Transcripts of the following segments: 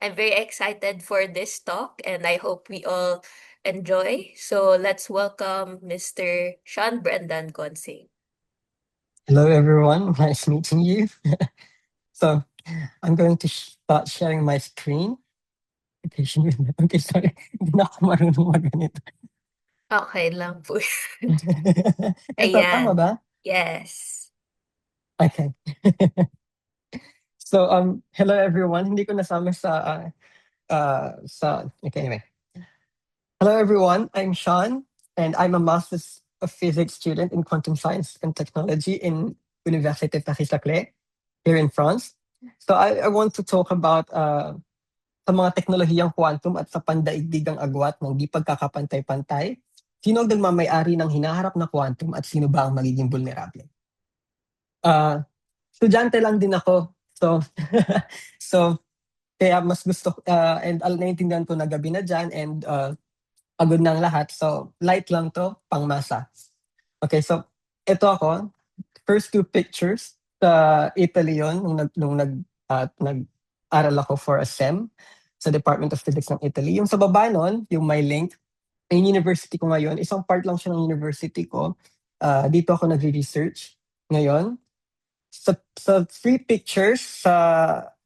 I'm very excited for this talk and I hope we all enjoy. So let's welcome Mr. Sean Brendan Gonsing. Hello, everyone. Nice meeting you. So, I'm going to start sharing my screen. Patient with me. Okay, sorry. Hindi na ako marunong magganito. Okay lang po. Ito, tama Ayan. ba? Yes. Okay. So, hello, everyone. Hindi ko nasama okay, anyway. Hello, everyone. I'm Sean, and I'm a Master's of Physics student in Quantum Science and Technology in Université Paris-Saclay here in France. So, I want to talk about sa mga teknolohiyang quantum at sa pandaigdigang agwat ng di pagkakapantay-pantay, sino ang nagmamay-ari ng hinaharap na quantum at sino ba ang magiging vulnerable? Estudyante lang din ako. So, so kaya mas gusto, and naiintindihan ko na gabi na dyan and pagod na ang lahat. So, light lang to, pangmasa. Okay, so ito ako. First two pictures sa Italy yun, nag-aral ako for a SEM sa Department of Physics ng Italy. Yung sa baba nun, yung my link, yung university ko ngayon, isang part lang siya ng university ko. Dito ako nagre-research ngayon. Sa three pictures sa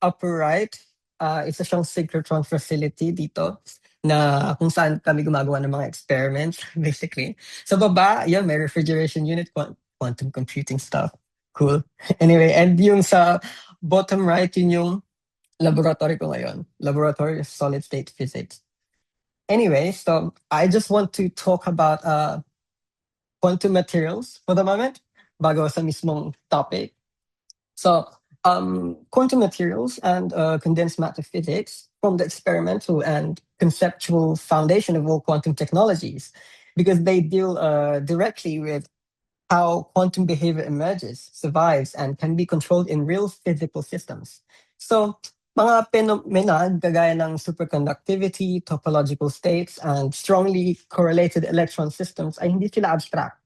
upper right, isa siyang synchrotron facility dito na kung saan kami gumagawa ng mga experiments, basically. Sa baba, yeah, may refrigeration unit, quantum computing stuff. Cool. Anyway, and yung sa bottom right, yun yung laboratory ko ngayon. Laboratory of Solid State Physics. Anyway, so I just want to talk about quantum materials for the moment, bago sa mismong topic. So, quantum materials and condensed matter physics form the experimental and conceptual foundation of all quantum technologies because they deal directly with how quantum behavior emerges, survives, and can be controlled in real physical systems. So, mga phenomena gagaya ng superconductivity, topological states, and strongly correlated electron systems ay hindi sila abstract.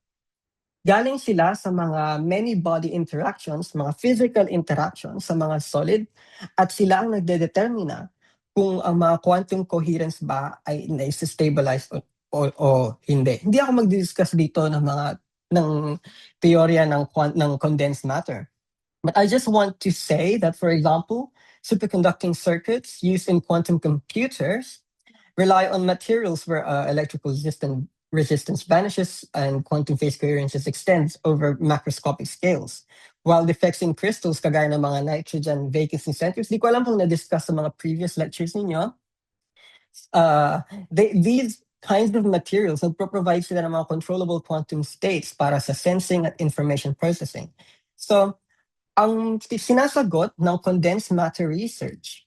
Galing sila sa mga many body interactions, mga physical interactions sa mga solid at sila ang nagdedetermina kung ang mga quantum coherence ba ay na-stabilize o hindi. Hindi ako mag-discuss dito ng teorya ng condensed matter. But I just want to say that, for example, superconducting circuits used in quantum computers rely on materials where electrical resistance vanishes and quantum phase coherence extends over macroscopic scales. While defects in crystals, kagaya ng mga nitrogen vacancy centers, di ko alam kung na-discuss sa mga previous lectures ninyo, these kinds of materials nagpro-provide sila ng mga controllable quantum states para sa sensing at information processing. So, ang sinasagot ng condensed matter research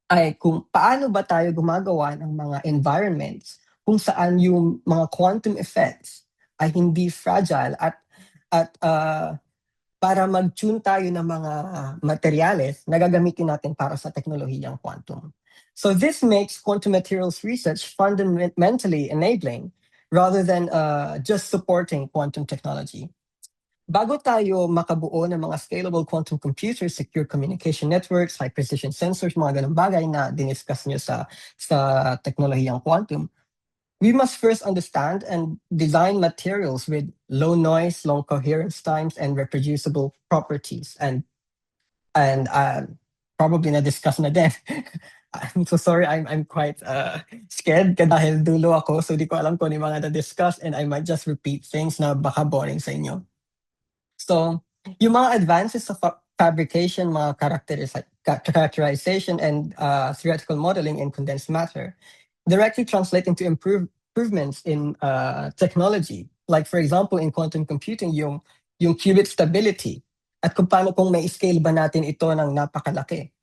ay kung paano ba tayo gumagawa ng mga environments kung saan yung mga quantum effects ay hindi fragile at para mag-tune tayo ng mga materyales na gagamitin natin para sa teknolohiyang quantum. So this makes quantum materials research fundamentally enabling rather than just supporting quantum technology. Bago tayo makabuo ng mga scalable quantum computers, secure communication networks, high-precision sensors, mga ganong bagay na diniscuss nyo sa teknolohiyang quantum, we must first understand and design materials with low noise, long coherence times, and reproducible properties. And probably na-discuss na din. I'm so sorry, I'm quite scared dahil dulo ako, so di ko alam kung ano yung mga na-discuss and I might just repeat things na baka boring sa inyo. So, yung mga advances of fabrication, mga characterization, and theoretical modeling in condensed matter directly translate into improvements in technology. Like, for example, in quantum computing, yung qubit stability. At kung paano kung may scale ba natin ito ng napakalaki.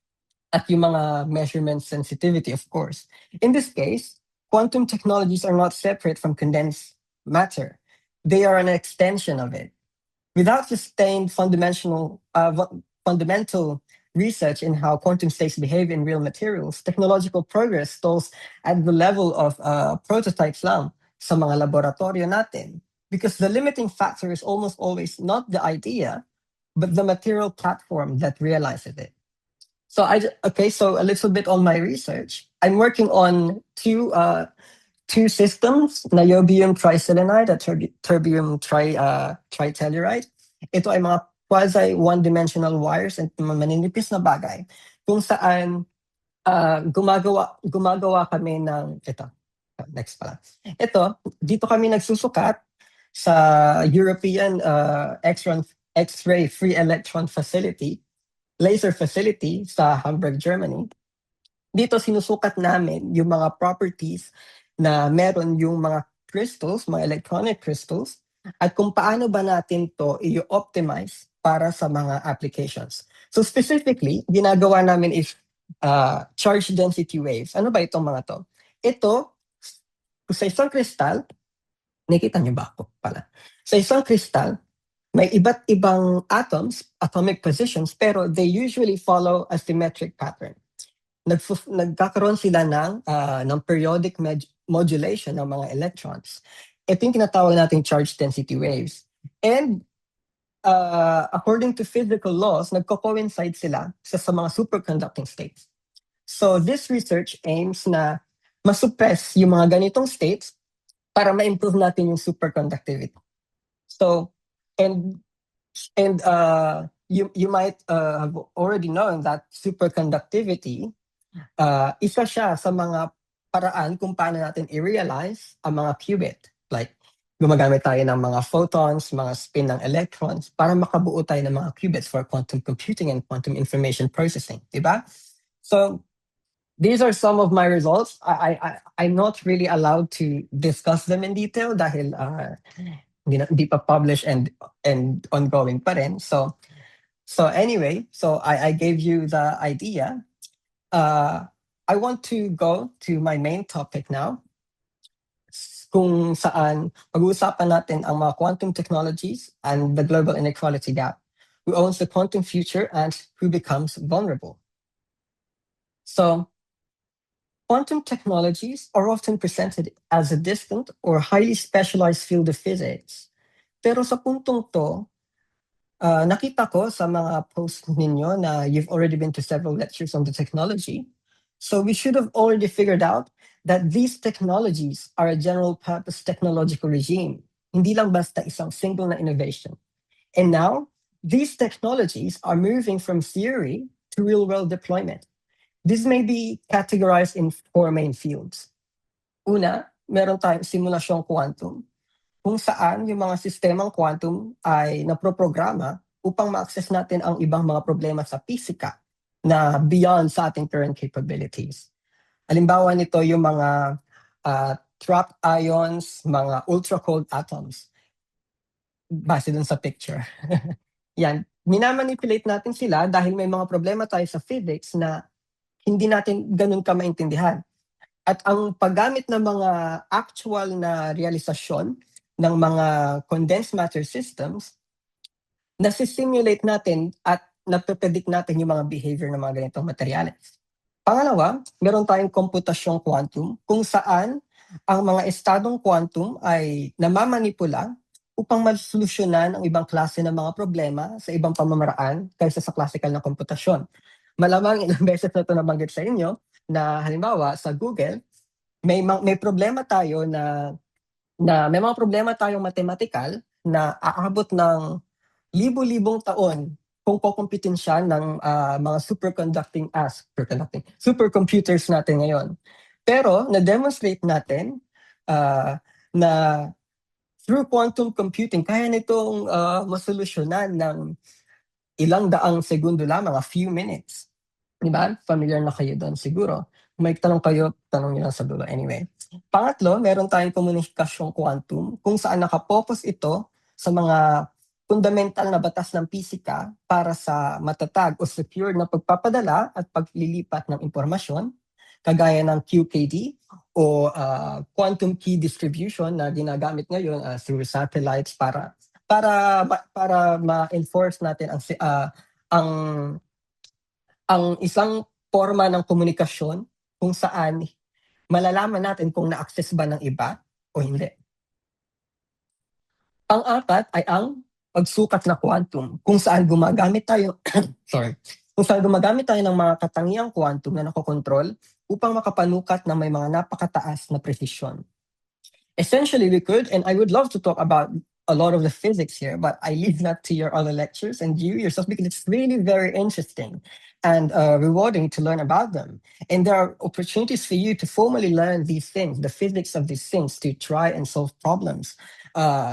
At yung mga measurement sensitivity, of course. In this case, quantum technologies are not separate from condensed matter. They are an extension of it. Without sustained fundamental research in how quantum states behave in real materials, technological progress stalls at the level of prototypes lang sa mga laboratorio natin. Because the limiting factor is almost always not the idea, but the material platform that realizes it. So a little bit on my research. I'm working on two systems, niobium triselenide at terbium tritelluride. Ito ay mga quasi one-dimensional wires and maninipis na bagay kung saan gumagawa kami ng ito. Next pala. Ito, dito kami nagsusukat sa European X-ray Free Electron Facility, laser facility sa Hamburg, Germany. Dito sinusukat namin yung mga properties na meron yung mga crystals, mga electronic crystals, at kung paano ba natin to i-optimize para sa mga applications. So specifically, ginagawa namin is charge density waves. Ano ba itong mga to? Ito, sa isang kristal, nakita niyo ba ako pala? Sa isang kristal, may iba't ibang atoms, atomic positions, pero they usually follow a symmetric pattern. Nagkakaroon sila ng periodic modulation ng mga electrons. Ito yung tinatawag nating charge density waves. And according to physical laws, nagko-coincide sila sa mga superconducting states. So this research aims na masuppress yung mga ganitong states para ma-improve natin yung superconductivity. So, and you might have already known that superconductivity isa siya sa mga paraan kung paano natin i-realize ang mga qubit. Like, gumagamit tayo ng mga photons, mga spin ng electrons para makabuo tayo ng mga qubits for quantum computing and quantum information processing. Diba? So, these are some of my results. I'm not really allowed to discuss them in detail dahil hindi pa published and ongoing pa rin. So anyway, I gave you the idea. I want to go to my main topic now, kung saan pag-uusapan natin ang mga quantum technologies and the global inequality gap. Who owns the quantum future and who becomes vulnerable? So, quantum technologies are often presented as a distant or highly specialized field of physics. Pero sa puntong to, nakita ko sa mga posts ninyo na you've already been to several lectures on the technology. So we should have already figured out that these technologies are a general purpose technological regime. Hindi lang basta isang single na innovation. And now, these technologies are moving from theory to real-world deployment. This may be categorized in four main fields. Una, meron tayong simulasyong quantum, kung saan yung mga sistemang quantum ay naproprograma upang ma-access natin ang ibang mga problema sa pisika na beyond sa ating current capabilities. Halimbawa nito yung mga trapped ions, mga ultra-cold atoms. Base dun sa picture. Yan. Minamanipulate natin sila dahil may mga problema tayo sa physics na hindi natin ganun ka maintindihan. At ang paggamit ng mga actual na realisasyon ng mga condensed matter systems, nasisimulate natin at nape-predict natin yung mga behavior ng mga ganitong materyales. Pangalawa, meron tayong komputasyong quantum kung saan ang mga estadong quantum ay namamanipula upang masolusyonan ang ibang klase ng mga problema sa ibang pamamaraan kaysa sa classical na komputasyon. Malamang ilang beses na ito nabanggit sa inyo na halimbawa sa Google, may problema tayo na may mga problema tayong mathematical na aabot ng libo-libong taon kung kukumpitin siya ng mga supercomputers natin ngayon. Pero na-demonstrate natin na through quantum computing, kaya nitong masolusyonan ng ilang daang segundo lamang, a few minutes. Diba? Familiar na kayo doon siguro. Kung may tanong kayo, tanong nyo lang sa dulo. Anyway. Pangatlo, meron tayong komunikasyong quantum kung saan nakapokus ito sa mga fundamental na batas ng pisika para sa matatag o secure na pagpapadala at paglilipat ng impormasyon, kagaya ng QKD o quantum key distribution na ginagamit ngayon through satellites para ma-enforce natin ang isang forma ng komunikasyon kung saan malalaman natin kung na-access ba ng iba o hindi. Pang-apat ay ang pagsukat na quantum kung saan gumagamit tayo kung saan gumagamit tayo ng mga katangiang quantum na nakokontrol upang makapanukat ng may mga napakataas na presisyon. Essentially, we could, and I would love to talk about a lot of the physics here, but I leave that to your other lectures and you yourself because it's really very interesting and rewarding to learn about them. And there are opportunities for you to formally learn these things, the physics of these things, to try and solve problems.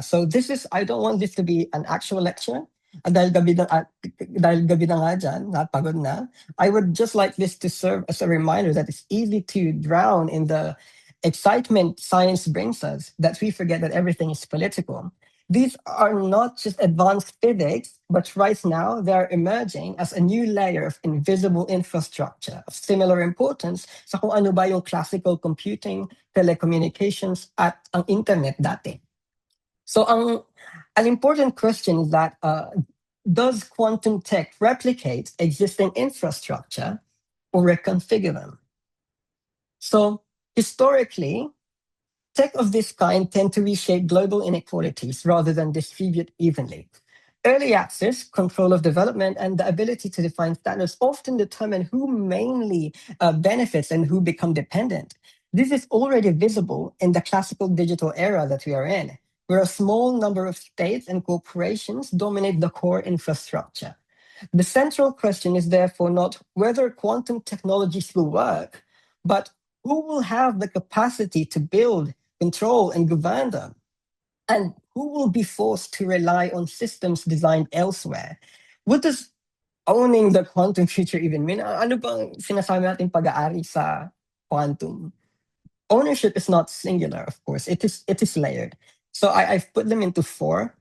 So this is, I don't want this to be an actual lecture. Dahil gabi na nga dyan, napagod na, I would just like this to serve as a reminder that it's easy to drown in the excitement science brings us, that we forget that everything is political. These are not just advanced physics, but right now they are emerging as a new layer of invisible infrastructure of similar importance sa kung ano ba yung classical computing, telecommunications, at ang internet dati. So an important question is that does quantum tech replicate existing infrastructure or reconfigure them? So historically, tech of this kind tend to reshape global inequalities rather than distribute evenly. Early access, control of development, and the ability to define standards often determine who mainly benefits and who become dependent. This is already visible in the classical digital era that we are in, where a small number of states and corporations dominate the core infrastructure. The central question is therefore not whether quantum technologies will work, but who will have the capacity to build, control, and govern them? And who will be forced to rely on systems designed elsewhere? What does owning the quantum future even mean? Ano bang sinasabi natin pag-aari sa quantum? Ownership is not singular, of course. It is layered. So I've put them into four.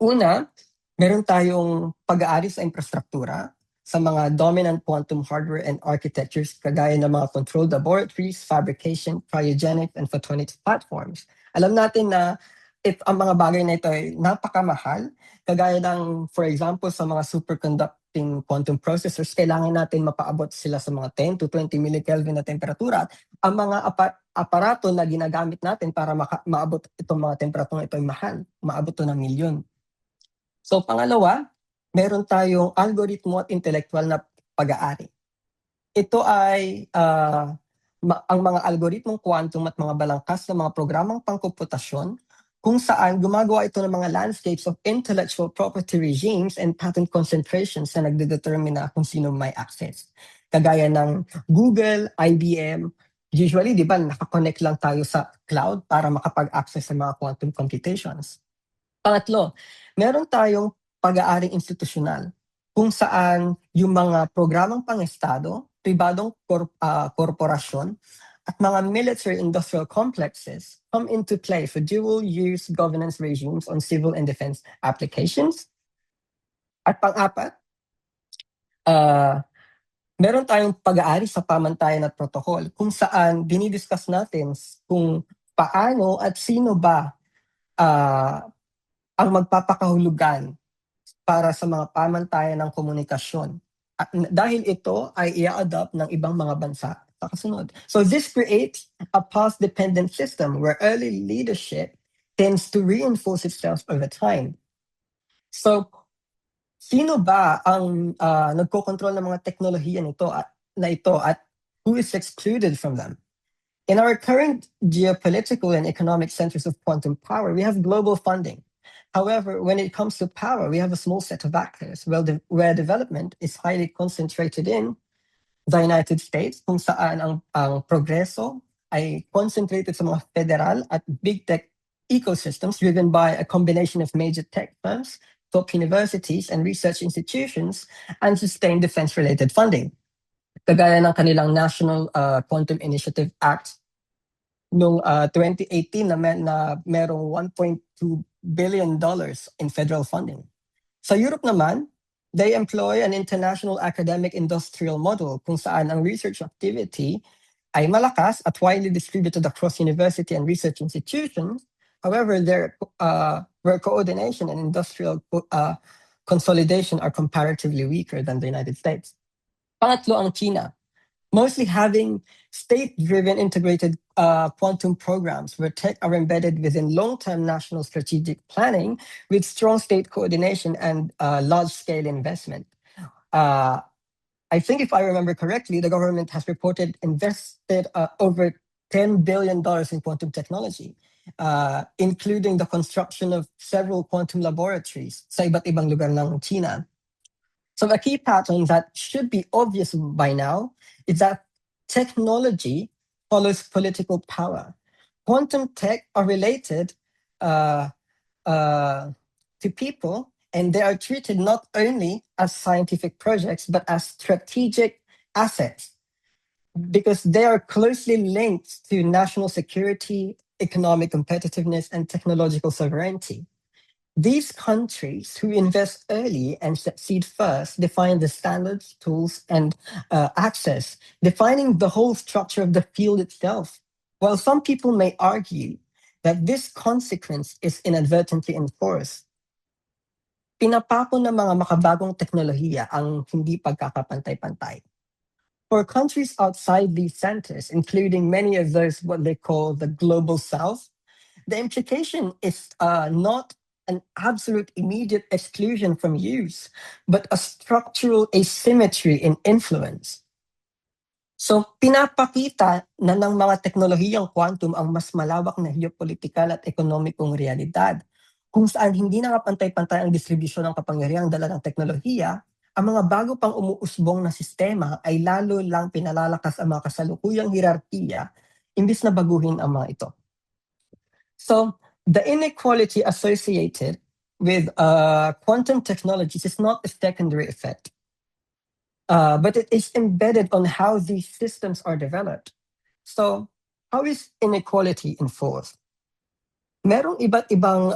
Una, meron tayong pag-aari sa infrastruktura sa mga dominant quantum hardware and architectures kagaya ng mga controlled laboratories, fabrication, cryogenic, and photonics platforms. Alam natin na ang mga bagay na ito ay napakamahal, kagaya ng, for example, sa mga superconducting quantum processors, kailangan natin mapaabot sila sa mga 10 to 20 millikelvin na temperatura. At ang mga aparato na ginagamit natin para maabot itong mga temperatura ito ay mahal. Maabot to ng milyon. So pangalawa, meron tayong algoritmo at intellectual na pag-aari. Ito ay ang mga algoritmong quantum at mga balangkas na mga programang pangkomputasyon kung saan gumagawa ito ng mga landscapes of intellectual property regimes and patent concentrations na nagdedetermina kung sino may access. Kagaya ng Google, IBM, usually, di ba, nakakonect lang tayo sa cloud para makapag-access sa mga quantum computations. Pangatlo, meron tayong pag-aaring institusyonal kung saan yung mga programang pang-estado, pribadong korporasyon, at mga military-industrial complexes come into play for dual-use governance regimes on civil and defense applications. At pang-apat, meron tayong pag-aari sa pamantayan at protocol kung saan dinidiscuss natin kung paano at sino ba ang magpapakahulugan para sa mga pamantayan ng komunikasyon. At dahil ito ay i-adopt ng ibang mga bansa sa kasunod. So this creates a path-dependent system where early leadership tends to reinforce itself over time. So sino ba ang nagkokontrol ng mga teknolohiya na ito at who is excluded from them? In our current geopolitical and economic centers of quantum power, we have global funding. However, when it comes to power, we have a small set of actors where development is highly concentrated in the United States, kung saan ang progreso ay concentrated sa mga federal at big tech ecosystems driven by a combination of major tech firms, top universities, and research institutions, and sustained defense-related funding. Kagaya ng kanilang National Quantum Initiative Act noong 2018 na merong $1.2 billion in federal funding. Sa Europe naman, they employ an international academic industrial model kung saan ang research activity ay malakas at widely distributed across university and research institutions. However, where coordination and industrial consolidation are comparatively weaker than the United States. Pangatlo ang China, mostly having state-driven integrated quantum programs where tech are embedded within long-term national strategic planning with strong state coordination and large-scale investment. I think if I remember correctly, the government has reported invested over $10 billion in quantum technology, including the construction of several quantum laboratories sa iba't ibang lugar ng China. So a key pattern that should be obvious by now is that technology follows political power. Quantum tech are related uh, to people, and they are treated not only as scientific projects, but as strategic assets because they are closely linked to national security, economic competitiveness, and technological sovereignty. These countries who invest early and succeed first define the standards, tools, and access, defining the whole structure of the field itself. While some people may argue that this consequence is inadvertently enforced, pinapako ng mga makabagong teknolohiya ang hindi pagkakapantay-pantay. For countries outside these centers, including many of those what they call the global south, the implication is not an absolute immediate exclusion from use, but a structural asymmetry in influence. So pinapakita na ng mga teknolohiyang quantum ang mas malawak na geopolitikal at ekonomikong realidad, kung saan hindi na pantay-pantay ang distribusyon ng kapangyarihang dala ng teknolohiya, ang mga bago pang umuusbong na sistema ay lalo lang pinalalakas ang mga kasalukuyang hierarkiya imbis na baguhin ang mga ito. So the inequality associated with quantum technologies is not a secondary effect, but it is embedded on how these systems are developed. So how is inequality enforced? Merong iba't ibang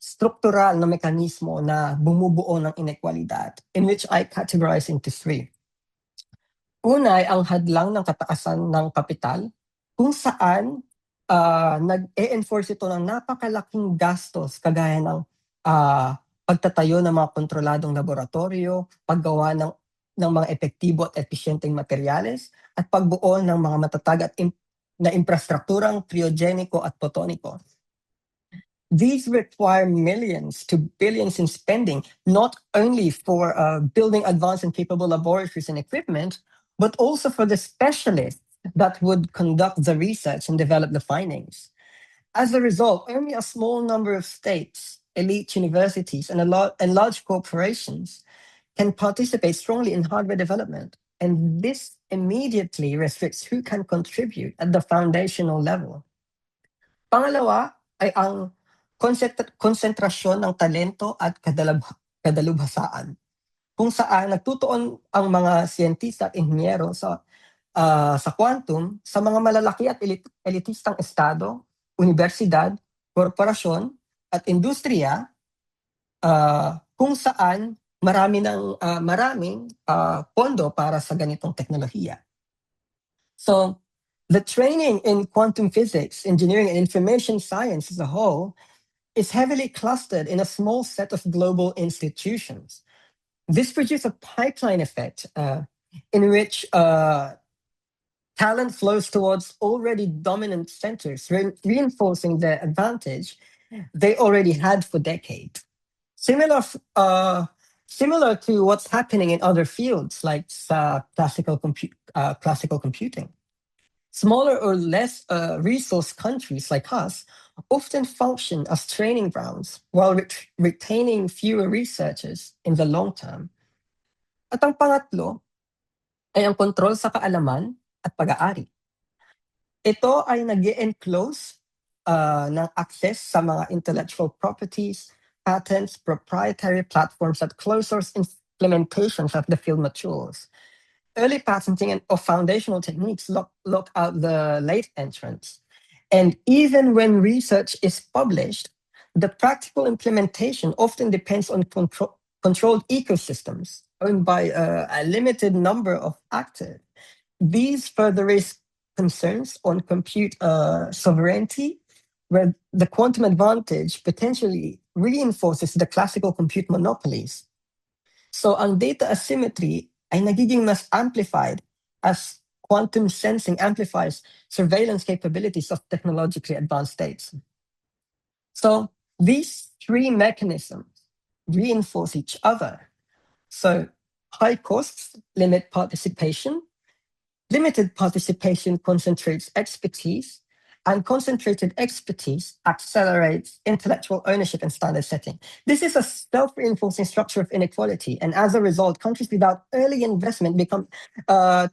struktural na mekanismo na bumubuo ng inequalidad, in which I categorize into three. Una ay ang hadlang ng kataasan ng kapital, kung saan nag-e-enforce ito ng napakalaking gastos kagaya ng pagtatayo ng mga kontroladong laboratorio, paggawa ng mga epektibo at episyenteng materyales, at pagbuo ng mga matatag at na infrastrukturang cryogenico at potoniko. These require millions to billions in spending, not only for building advanced and capable laboratories and equipment, but also for the specialists that would conduct the research and develop the findings. As a result, only a small number of states, elite universities, and large corporations can participate strongly in hardware development. And this immediately restricts who can contribute at the foundational level. Pangalawa ay ang konsentrasyon ng talento at kadalubhasaan, kung saan nagtutuon ang mga siyentista at inhinyero sa quantum sa mga malalaki at elitistang estado, universidad, korporasyon, at industriya, kung saan maraming pondo para sa ganitong teknolohiya. So, the training in quantum physics, engineering, and information science as a whole is heavily clustered in a small set of global institutions. This produces a pipeline effect in which talent flows towards already dominant centers, reinforcing the advantage they already had for decades. Similar to what's happening in other fields like classical computing. Smaller or less resource countries like us often function as training grounds while retaining fewer researchers in the long term. At ang pangatlo ay ang kontrol sa kaalaman at pag-aari. Ito ay nag-enclose ng access sa mga intellectual properties, patents, proprietary platforms, at closed-source implementations as the field matures. Early patenting of foundational techniques lock out the late entrants. And even when research is published, the practical implementation often depends on controlled ecosystems owned by a limited number of actors. These further raise concerns on compute sovereignty, where the quantum advantage potentially reinforces the classical compute monopolies. So ang data asymmetry ay nagiging mas amplified as quantum sensing amplifies surveillance capabilities of technologically advanced states. So these three mechanisms reinforce each other. So High costs limit participation. Limited participation concentrates expertise, and concentrated expertise accelerates intellectual ownership and standard setting. This is a self-reinforcing structure of inequality, and as a result, countries without early investment become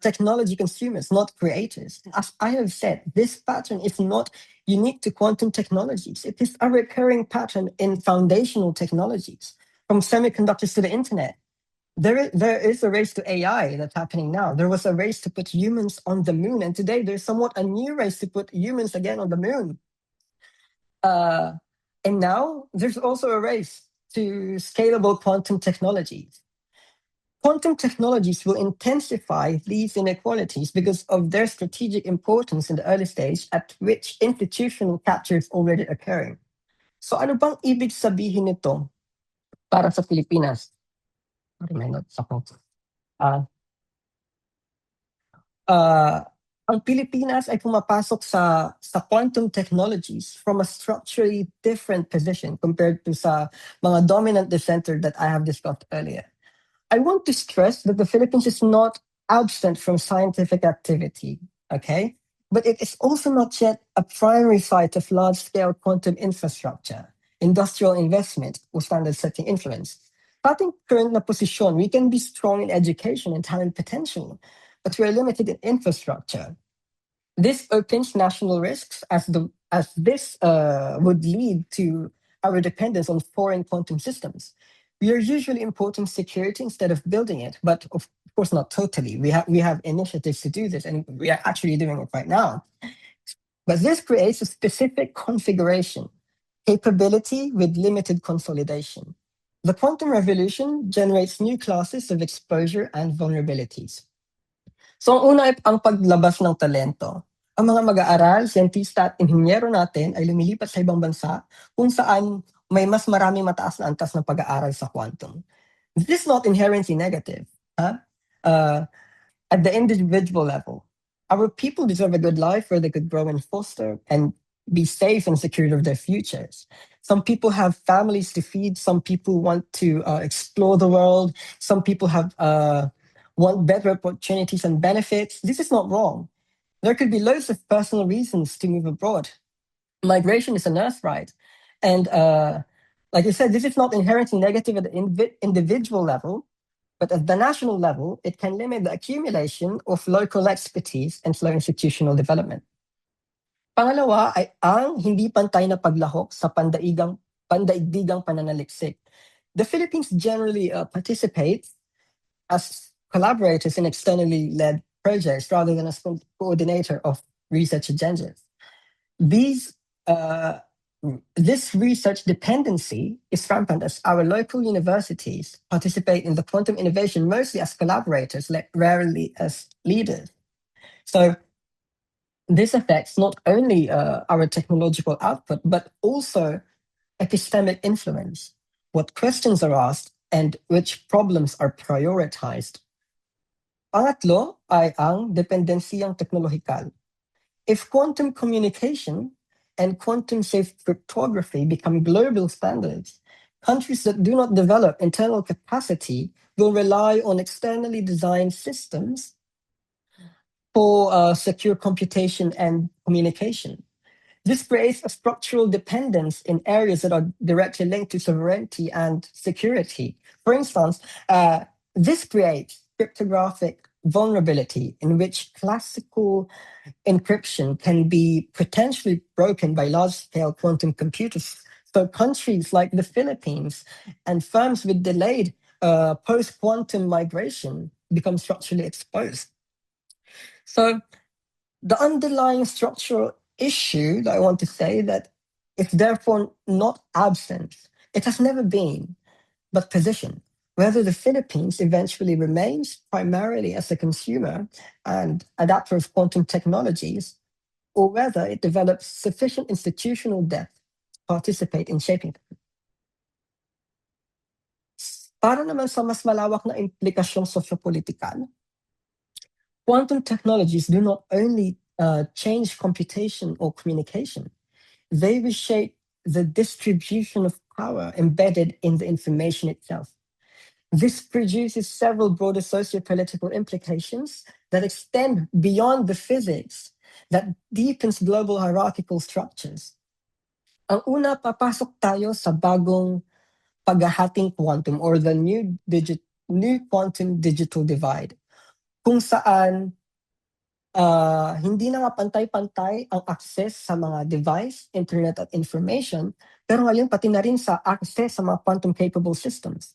technology consumers, not creators. As I have said, this pattern is not unique to quantum technologies. It is a recurring pattern in foundational technologies, from semiconductors to the internet. There is a race to AI that's happening now. There was a race to put humans on the moon, and today there's somewhat a new race to put humans again on the moon. Uh, and now there's also a race to scalable quantum technologies. Quantum technologies will intensify these inequalities because of their strategic importance in the early stage at which institutional capture is already occurring. So ano bang ibig sabihin nito para sa Pilipinas? Sorry, may notes ako. Ah, ang Pilipinas ay pumapasok sa quantum technologies from a structurally different position compared to sa mga dominant dissenter that I have discussed earlier. I want to stress that the Philippines is not absent from scientific activity, okay? But it is also not yet a primary site of large-scale quantum infrastructure, industrial investment, or standard-setting influence. Sa ating current na posisyon, we can be strong in education and talent potential, but we are limited in infrastructure. This opens national risks as this would lead to our dependence on foreign quantum systems. We are usually importing security instead of building it, but of course not totally. We have initiatives to do this, and we are actually doing it right now. But this creates a specific configuration, capability with limited consolidation. The quantum revolution generates new classes of exposure and vulnerabilities. So ang una ay ang paglabas ng talento. Ang mga mag-aaral, siyentista at inhinyero natin ay lumilipat sa ibang bansa kung saan may mas maraming mataas na antas ng pag-aaral sa quantum. This is not inherently negative. Huh? At the individual level, our people deserve a good life where they could grow and foster and be safe and secure of their futures. Some people have families to feed. Some people want to explore the world. Some people have want better opportunities and benefits. This is not wrong. There could be loads of personal reasons to move abroad. Migration is an earthright. And like I said, this is not inherently negative at the individual level, but at the national level, it can limit the accumulation of local expertise and slow institutional development. Pangalawa ay ang hindi pantay na paglahok sa pandaigdigang pananaliksik. The Philippines generally participates as collaborators in externally led projects rather than as coordinator of research agendas. This research dependency is rampant as our local universities participate in the quantum innovation mostly as collaborators, rarely as leaders. So this affects not only our technological output, but also epistemic influence, what questions are asked, and which problems are prioritized. Pangatlo ay ang dependensiyang teknolohikal. If quantum communication and quantum safe cryptography become global standards, countries that do not develop internal capacity will rely on externally designed systems for secure computation and communication. This creates a structural dependence in areas that are directly linked to sovereignty and security. For instance, this creates cryptographic vulnerability in which classical encryption can be potentially broken by large-scale quantum computers. So countries like the Philippines and firms with delayed post-quantum migration become structurally exposed. So the underlying structural issue that I want to say that it's therefore not absent. It has never been, but position. Whether the Philippines eventually remains primarily as a consumer and adapter of quantum technologies, or whether it develops sufficient institutional depth to participate in shaping them. Para naman sa mas malawak na implikasyong sosyo-politikal, quantum technologies do not only change computation or communication, they reshape the distribution of power embedded in the information itself. This produces several broader socio-political implications that extend beyond the physics, that deepens global hierarchical structures. Ang una, papasok tayo sa bagong paghahating quantum or the new quantum digital divide, kung saan hindi na nga pantay-pantay ang access sa mga device, internet at information, pero ngayon pati na rin sa access sa mga quantum capable systems.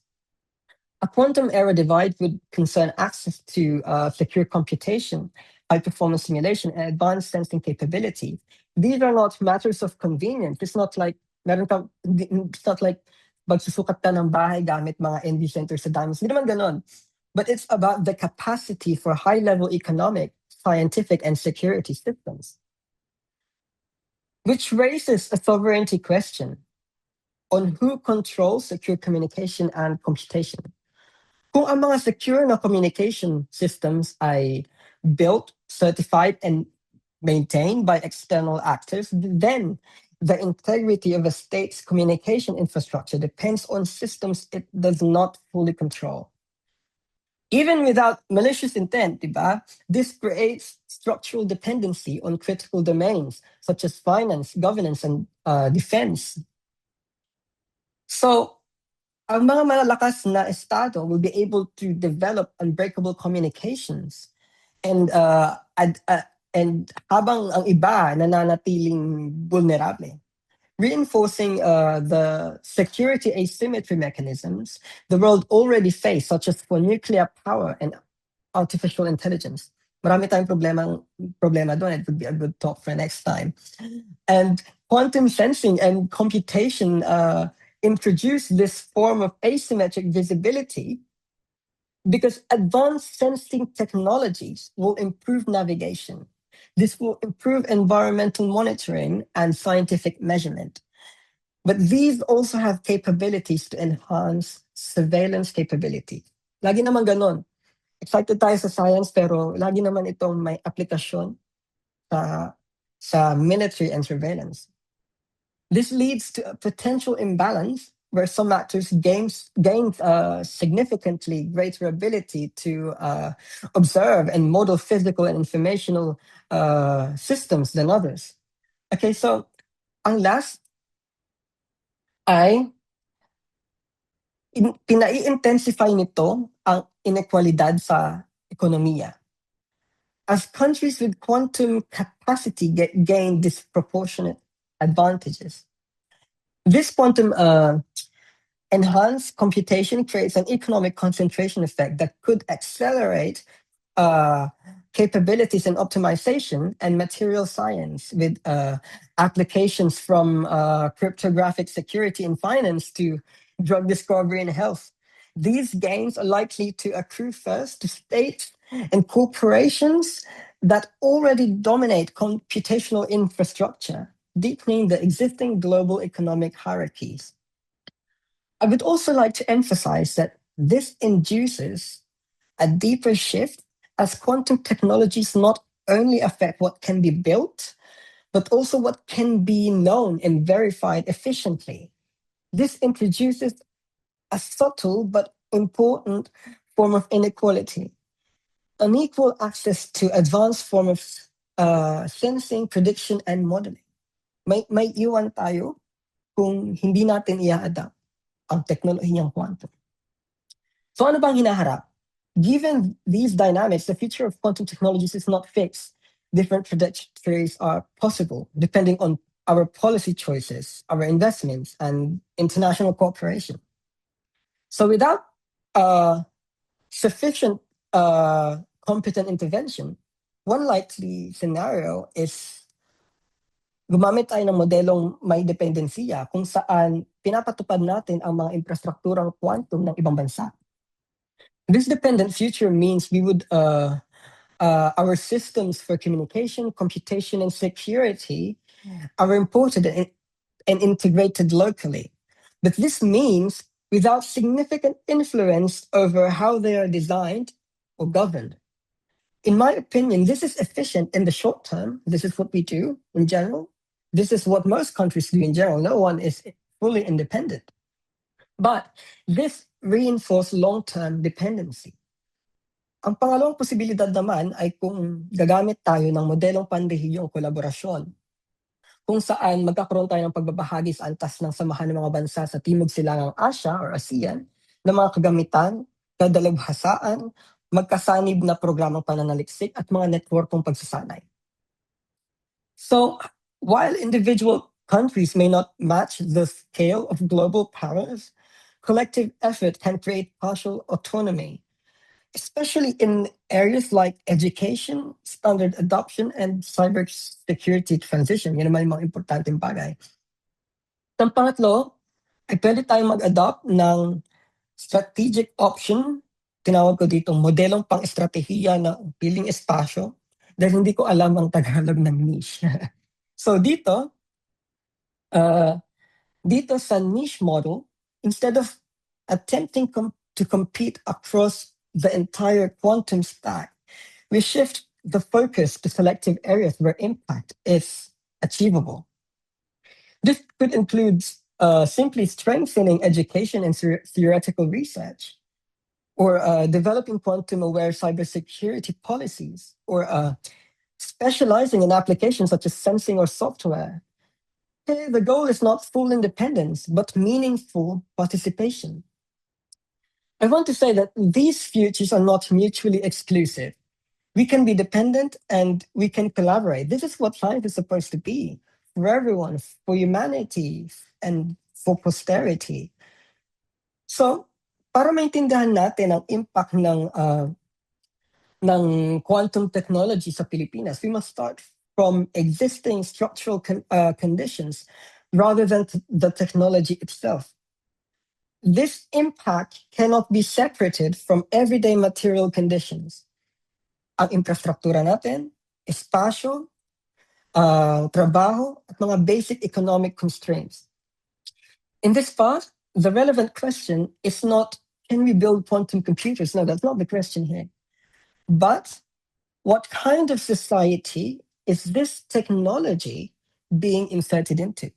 A quantum era divide would concern access to secure computation, high performance simulation, and advanced sensing capability. These are not matters of convenience. It's not like it's not like magsusukat ka ng bahay gamit mga NV centers sa diamonds. Hindi naman ganon. But it's about the capacity for high-level economic, scientific, and security systems. Which raises a sovereignty question on who controls secure communication and computation. Kung ang mga secure na communication systems ay built, certified, and maintained by external actors, then the integrity of a state's communication infrastructure depends on systems it does not fully control. Even without malicious intent, diba, this creates structural dependency on critical domains such as finance, governance, and defense. So, ang mga malalakas na estado will be able to develop unbreakable communications, and habang ang iba nananatiling vulnerable, reinforcing the security asymmetry mechanisms the world already faced, such as for nuclear power and artificial intelligence. Marami tayong problema doon. It would be a good talk for next time. And quantum sensing and computation introduce this form of asymmetric visibility because advanced sensing technologies will improve navigation. This will improve environmental monitoring and scientific measurement. But these also have capabilities to enhance surveillance capability. Lagi naman ganon. Excited tayo sa science pero lagi naman itong may aplikasyon sa military and surveillance. This leads to a potential imbalance where some actors gain significantly greater ability to observe and model physical and informational systems than others. Okay, so ang last ay pinai-intensify nito ang inequalidad sa ekonomiya. As countries with quantum capacity gain disproportionate advantages. This quantum enhanced computation creates an economic concentration effect that could accelerate capabilities in optimization and material science with applications from cryptographic security in finance to drug discovery and health. These gains are likely to accrue first to states and corporations that already dominate computational infrastructure, deepening the existing global economic hierarchies. I would also like to emphasize that this induces a deeper shift as quantum technologies not only affect what can be built, but also what can be known and verified efficiently. This introduces a subtle but important form of inequality. Unequal access to advanced form of sensing, prediction, and modeling. May iwan tayo kung hindi natin i-adapt ang teknolohiyang quantum. So ano bang hinaharap? Given these dynamics, the future of quantum technologies is not fixed. Different trajectories are possible depending on our policy choices, our investments, and international cooperation. So without sufficient competent intervention, one likely scenario is gumamit tayo ng modelong may dependensiya kung saan pinapatupad natin ang mga infrastrukturang quantum ng ibang bansa. This dependent future means we would our systems for communication, computation, and security are imported and integrated locally. But this means without significant influence over how they are designed or governed. In my opinion, this is efficient in the short term. This is what we do in general. This is what most countries do in general. No one is fully independent. But this reinforce long-term dependency. Ang pangalawang posibilidad naman ay kung gagamit tayo ng modelong panrehiyong kolaborasyon, kung saan magkakaroon tayo ng pagbabahagi sa antas ng samahan ng mga bansa sa Timog Silangang Asya or ASEAN ng mga kagamitan, kadalubhasaan, magkasanib na programang pananaliksik at mga networkong pagsasanay. So, while individual countries may not match the scale of global powers, collective effort can create partial autonomy, especially in areas like education, standard adoption, and cybersecurity transition. Yan naman yung mga importanteng bagay. Ang pangatlo, ay pwede tayong mag-adopt ng strategic option, tinawag ko dito, modelong pang-estratehiya na piling espasyo, dahil hindi ko alam ang Tagalog ng niche. So dito sa niche model, instead of attempting to compete across the entire quantum stack, we shift the focus to selective areas where impact is achievable. This could include simply strengthening education and theoretical research, or developing quantum-aware cybersecurity policies, or specializing in applications such as sensing or software. Okay, the goal is not full independence, but meaningful participation. I want to say that these futures are not mutually exclusive. We can be dependent and we can collaborate. This is what science is supposed to be for everyone, for humanity, and for posterity. So, para maintindihan natin ang impact ng quantum technology sa Pilipinas, we must start from existing structural conditions rather than the technology itself. This impact cannot be separated from everyday material conditions. Ang infrastruktura natin, espasyo, trabaho, at mga basic economic constraints. In this part, the relevant question is not, can we build quantum computers? No, that's not the question here. But what kind of society is this technology being inserted into?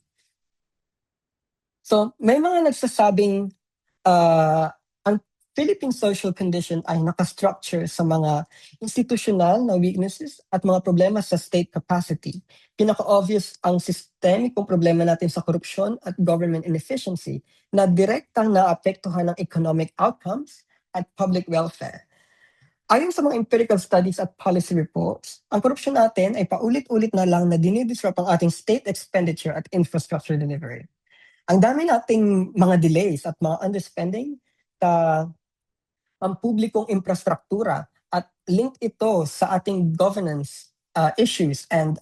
So may mga nagsasabing ang Philippine social condition ay nakastructure sa mga institutional na weaknesses at mga problema sa state capacity. Pinaka-obvious ang systemikong problema natin sa korupsyon at government inefficiency na direktang naapektuhan ng economic outcomes at public welfare. Ayon sa mga empirical studies at policy reports, ang korupsyon natin ay paulit-ulit na lang na dinidisrupt ang ating state expenditure at infrastructure delivery. Ang dami nating mga delays at mga underspending sa ang publikong infrastruktura at link ito sa ating governance issues and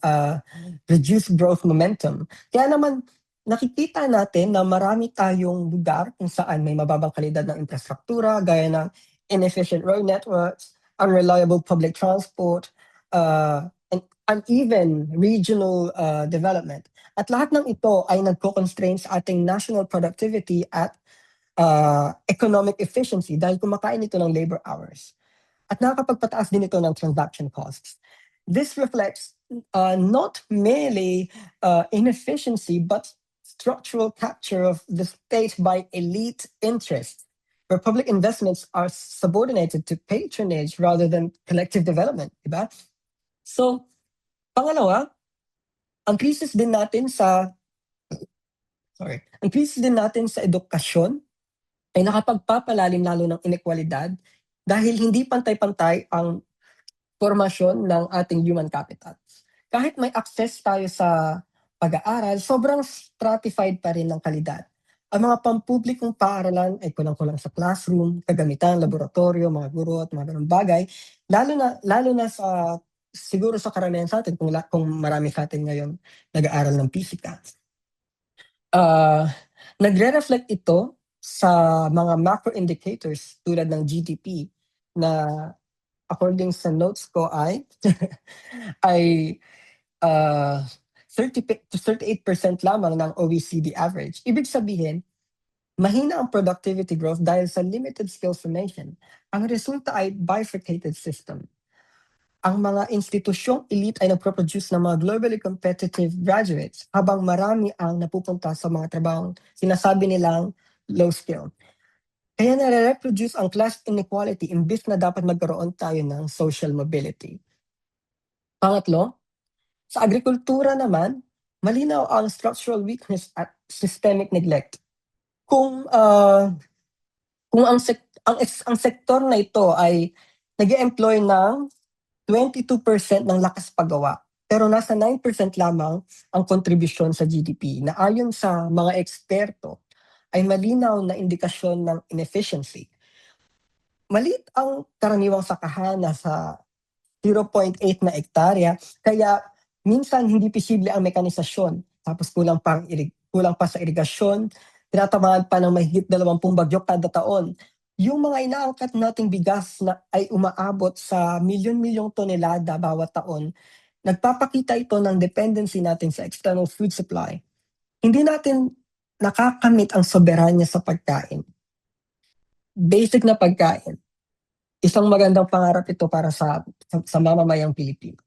reduced growth momentum. Kaya naman nakikita natin na marami tayong lugar kung saan may mababang kalidad ng infrastruktura gaya ng inefficient road networks, unreliable public transport, and uneven regional development. At lahat ng ito ay nagko-constrain sa ating national productivity at economic efficiency dahil kumakain ito ng labor hours. At nakakapagpataas din ito ng transaction costs. This reflects not merely inefficiency but structural capture of the state by elite interests, where public investments are subordinated to patronage rather than collective development, diba? So, pangalawa, ang krisis din natin sa edukasyon ay nakapagpapalalim lalo ng inekwalidad dahil hindi pantay-pantay ang formasyon ng ating human capital. Kahit may access tayo sa pag-aaral, sobrang stratified pa rin ng kalidad. Ang mga pampublikong paaralan ay kulang-kulang sa classroom, kagamitan, laboratorio, mga guro at mga ganung bagay, lalo na sa siguro sa karamihan sa atin kung marami sa atin ngayon nag-aaral ng pisika. Nagre-reflect ito sa mga macro indicators tulad ng GDP na according sa notes ko ay 30 to 38% lamang ng OECD average. Ibig sabihin, mahina ang productivity growth dahil sa limited skill formation. Ang resulta ay bifurcated system. Ang mga institusyong elite ay nagproproduce ng mga globally competitive graduates habang marami ang napupunta sa mga trabahong sinasabi nilang low skill. Kaya nare-reproduce ang class inequality imbis na dapat magkaroon tayo ng social mobility. Pangatlo, sa agrikultura naman, malinaw ang structural weakness at systemic neglect. Kung ang sektor na ito ay nag-employ ng 22% ng lakas paggawa, pero nasa 9% lamang ang kontribusyon sa GDP na ayon sa mga eksperto ay malinaw na indikasyon ng inefficiency. Maliit ang karaniwang sakahan, nasa 0.8 na ektarya, kaya minsan hindi posible ang mekanisasyon. Tapos kulang pa sa irigasyon, tinatamaan pa ng mahigit 20 bagyo kada taon. Yung mga inaangkat nating bigas na ay umaabot sa milyon-milyong tonelada bawat taon, nagpapakita ito ng dependency natin sa external food supply. Hindi natin nakakamit ang soberanya sa pagkain. Basic na pagkain. Isang magandang pangarap ito para sa mamamayang Pilipino.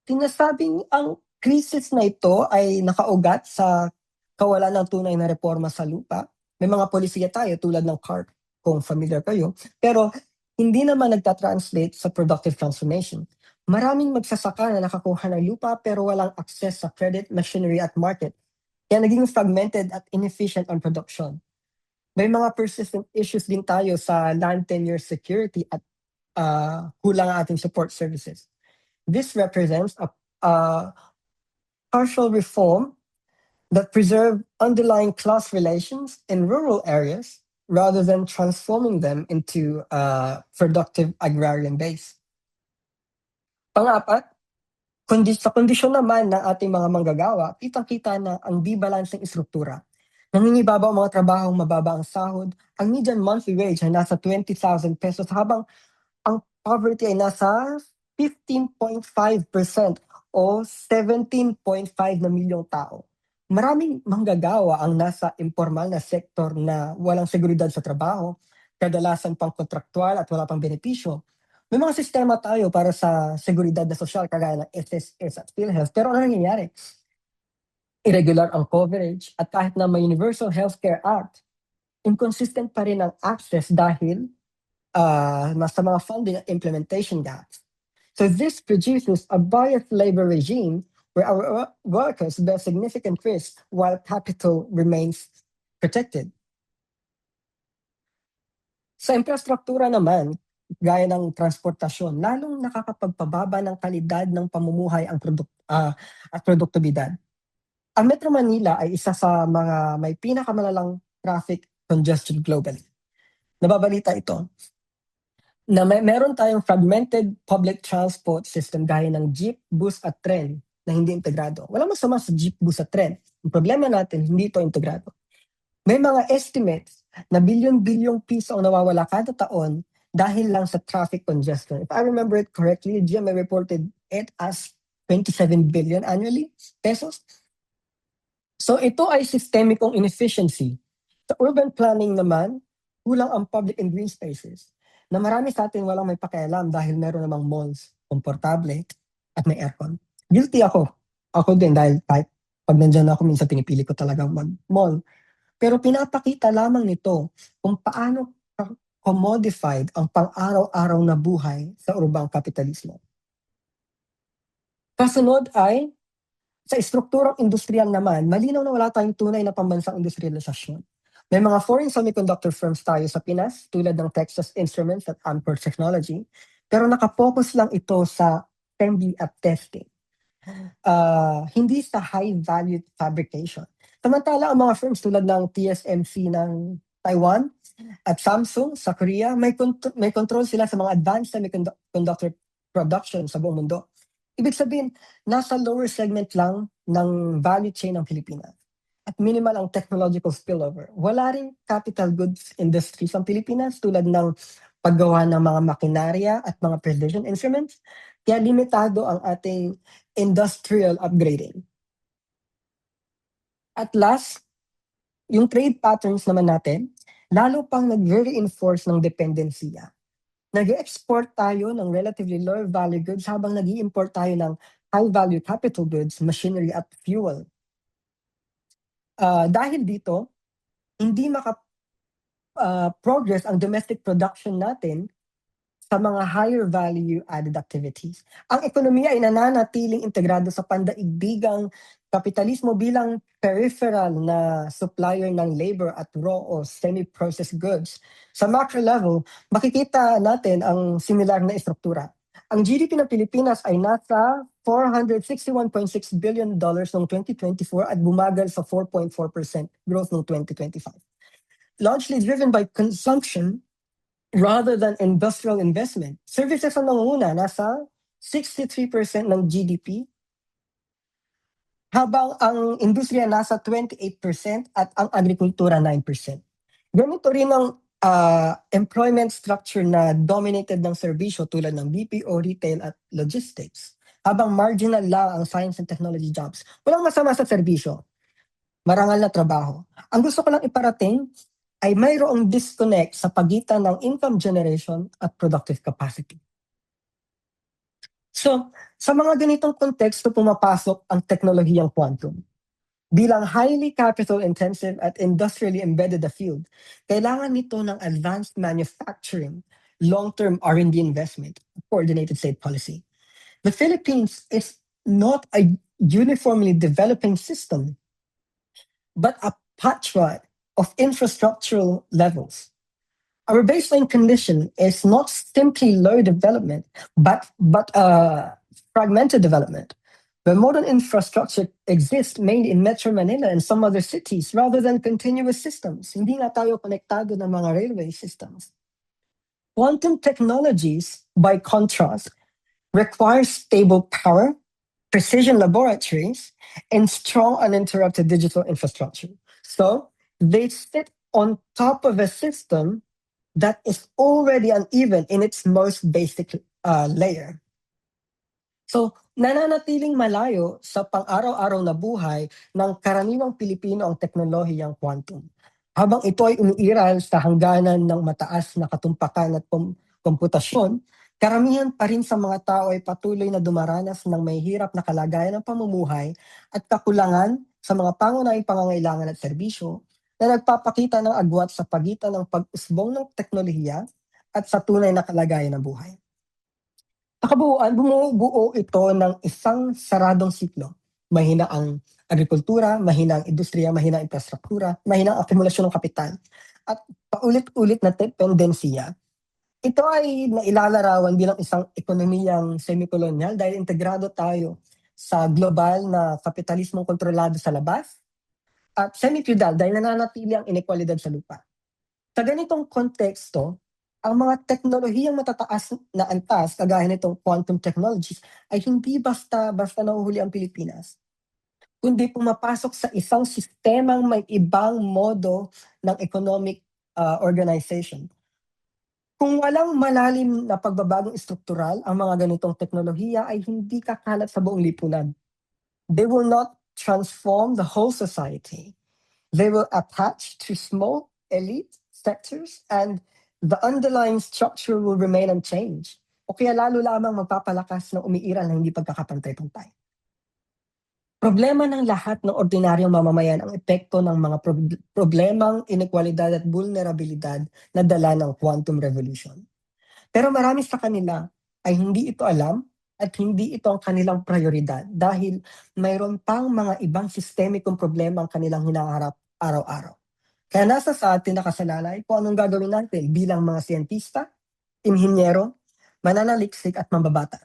Sinasabing ang krisis na ito ay nakaugat sa kawalan ng tunay na reforma sa lupa. May mga polisiya tayo tulad ng CARP, kung familiar kayo, pero hindi naman nagta-translate sa productive transformation. Maraming magsasaka na nakakuha ng lupa pero walang access sa credit, machinery at market. Kaya naging fragmented at inefficient ang production. May mga persistent issues din tayo sa land tenure security at kulang ang ating support services. This represents a partial reform that preserve underlying class relations in rural areas rather than transforming them into a productive agrarian base. Pangapat, sa kondisyon naman ng ating mga manggagawa, kitang-kita na ang di-balanseng istruktura. Nangingibabaw ang mga trabahong mababa ang sahod, ang median monthly wage ay nasa 20,000 pesos habang ang poverty ay nasa 15.5% o 17.5 na milyong tao. Maraming manggagawa ang nasa informal na sektor na walang seguridad sa trabaho, kadalasan pang kontraktual at wala pang benepisyo. May mga sistema tayo para sa seguridad na sosyal kagaya ng SSS at PhilHealth, pero ano nangyayari? Irregular ang coverage at kahit na may Universal Healthcare Act, inconsistent pa rin ang access dahil nasa mga funding at implementation gaps. So this produces a biased labor regime where our workers bear significant risk while capital remains protected. Sa infrastruktura naman, gaya ng transportasyon, lalong nakakapagpababa ng kalidad ng pamumuhay at produktibidad. Ang Metro Manila ay isa sa mga may pinakamalalang traffic congestion globally. Nababalita ito na meron tayong fragmented public transport system gaya ng jeep, bus at tren na hindi integrado. Walang masama sa jeep, bus at tren. Ang problema natin, hindi ito integrado. May mga estimates na bilyon-bilyong piso ang nawawala kada taon dahil lang sa traffic congestion. If I remember it correctly, GMA reported it as 27 billion annually pesos. So ito ay systemicong inefficiency. Sa urban planning naman, kulang ang public and green spaces na marami sa atin walang may pakialam dahil meron namang malls, komportable at may aircon. Guilty ako. Ako din dahil kahit pag nandyan ako, minsan pinipili ko talaga mag-mall. Pero pinapakita lamang nito kung paano commodified ang pang-araw-araw na buhay sa urbang kapitalismo. Kasunod ay, sa estrukturang industrial naman, malinaw na wala tayong tunay na pambansang industrialisasyon. May mga foreign semiconductor firms tayo sa Pinas, tulad ng Texas Instruments at Amkor Technology, pero nakapokus lang ito sa assembly at testing. Hindi sa high-value fabrication. Samantala, ang mga firms tulad ng TSMC ng Taiwan at Samsung sa Korea, may control sila sa mga advanced semiconductor production sa buong mundo. Ibig sabihin, nasa lower segment lang ng value chain ng Pilipinas. At minimal ang technological spillover. Wala ring capital goods industry sa Pilipinas tulad ng paggawa ng mga makinarya at mga precision instruments. Kaya limitado ang ating industrial upgrading. At last, yung trade patterns naman natin, lalo pang nag-reinforce ng dependensiya. Nag-export tayo ng relatively low value goods habang nag-import tayo ng high value capital goods, machinery at fuel. Dahil dito, hindi progress ang domestic production natin sa mga higher value added activities. Ang ekonomiya ay nananatiling integrado sa pandaigdigang kapitalismo bilang peripheral na supplier ng labor at raw o semi-processed goods. Sa macro level, makikita natin ang similar na istruktura. Ang GDP ng Pilipinas ay nasa $461.6 billion noong 2024 at bumagal sa 4.4% growth noong 2025. Largely driven by consumption rather than industrial investment. Services ang nangunguna, nasa 63% ng GDP, habang ang industriya nasa 28% at ang agrikultura 9%. Ganito rin ang employment structure na dominated ng serbisyo tulad ng BPO, retail at logistics. Habang marginal lang ang science and technology jobs. Walang masama sa serbisyo. Marangal na trabaho. Ang gusto ko lang iparating ay mayroong disconnect sa pagitan ng income generation at productive capacity. So, sa mga ganitong konteksto pumapasok ang teknolohiyang quantum. Bilang highly capital-intensive at industrially embedded na field, kailangan nito ng advanced manufacturing, long-term R&D investment, coordinated state policy. The Philippines is not a uniformly developing system, but a patchwork of infrastructural levels. Our baseline condition is not simply low development, but fragmented development, where modern infrastructure exists mainly in Metro Manila and some other cities rather than continuous systems. Hindi nga tayo konektado ng mga railway systems. Quantum technologies, by contrast, require stable power, precision laboratories, and strong uninterrupted digital infrastructure. So they sit on top of a system that is already uneven in its most basic layer. So nananatiling malayo sa pang-araw-araw na buhay ng karaniwang Pilipino ang teknolohiyang quantum. Habang ito ay umiiral sa hangganan ng mataas na katumpakan at komputasyon, karamihan pa rin sa mga tao ay patuloy na dumaranas ng may hirap na kalagayan ng pamumuhay at kakulangan sa mga pangunahing pangangailangan at serbisyo na nagpapakita ng agwat sa pagitan ng pag-usbong ng teknolohiya at sa tunay na kalagayan ng buhay. Sa kabuuan, bumubuo ito ng isang saradong siklo. Mahina ang agrikultura, mahina ang industriya, mahina ang infrastruktura, mahina ang akumulasyon ng kapital, at paulit-ulit na tendensiya. Ito ay nailalarawan bilang isang ekonomiyang semi-colonial dahil integrado tayo sa global na kapitalismong kontrolado sa labas at semi-feudal dahil nananatili ang inekwalidad sa lupa. Sa ganitong konteksto, ang mga teknolohiyang matataas na antas, kagaya nitong quantum technologies, ay hindi basta nahuhuli ang Pilipinas, kundi pumapasok sa isang sistemang may ibang modo ng economic organization. Kung walang malalim na pagbabagong struktural, ang mga ganitong teknolohiya ay hindi kakalat sa buong lipunan. They will not transform the whole society. They will attach to small elite sectors and the underlying structure will remain unchanged. O kaya lalo lamang magpapalakas ng umiiral na hindi pagkakapantay-pantay. Problema ng lahat ng ordinaryong mamamayan ang epekto ng mga problemang inekwalidad at vulnerabilidad na dala ng quantum revolution. Pero marami sa kanila ay hindi ito alam at hindi ito ang kanilang prioridad dahil mayroon pang mga ibang sistemikong problema ang kanilang hinaharap araw-araw. Kaya nasa sa atin nakasalalay kung anong gagawin natin bilang mga siyentista, inhinyero, mananaliksik at mambabata.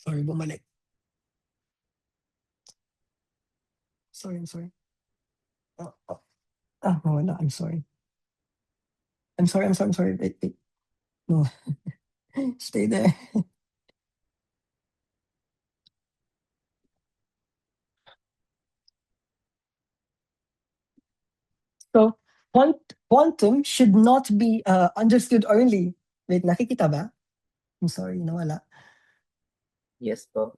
Sorry, bumalik. Sorry, I'm sorry. Wala, I'm sorry. I'm sorry. Wait. No. Stay there. So, quantum should not be understood only. Wait, nakikita ba? I'm sorry, nawala. Yes po.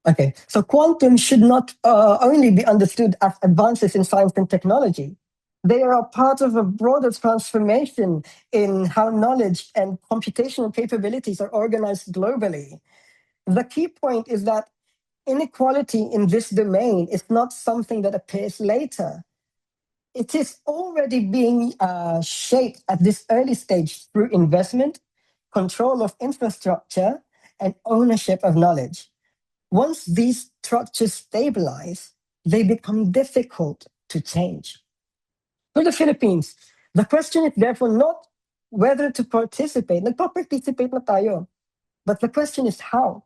Okay, so quantum should not only be understood as advances in science and technology. They are a part of a broader transformation in how knowledge and computational capabilities are organized globally. The key point is that inequality in this domain is not something that appears later. It is already being shaped at this early stage through investment, control of infrastructure, and ownership of knowledge. Once these structures stabilize, they become difficult to change. For the Philippines, the question is therefore not whether to participate. Nagpa-participate na tayo. But the question is how.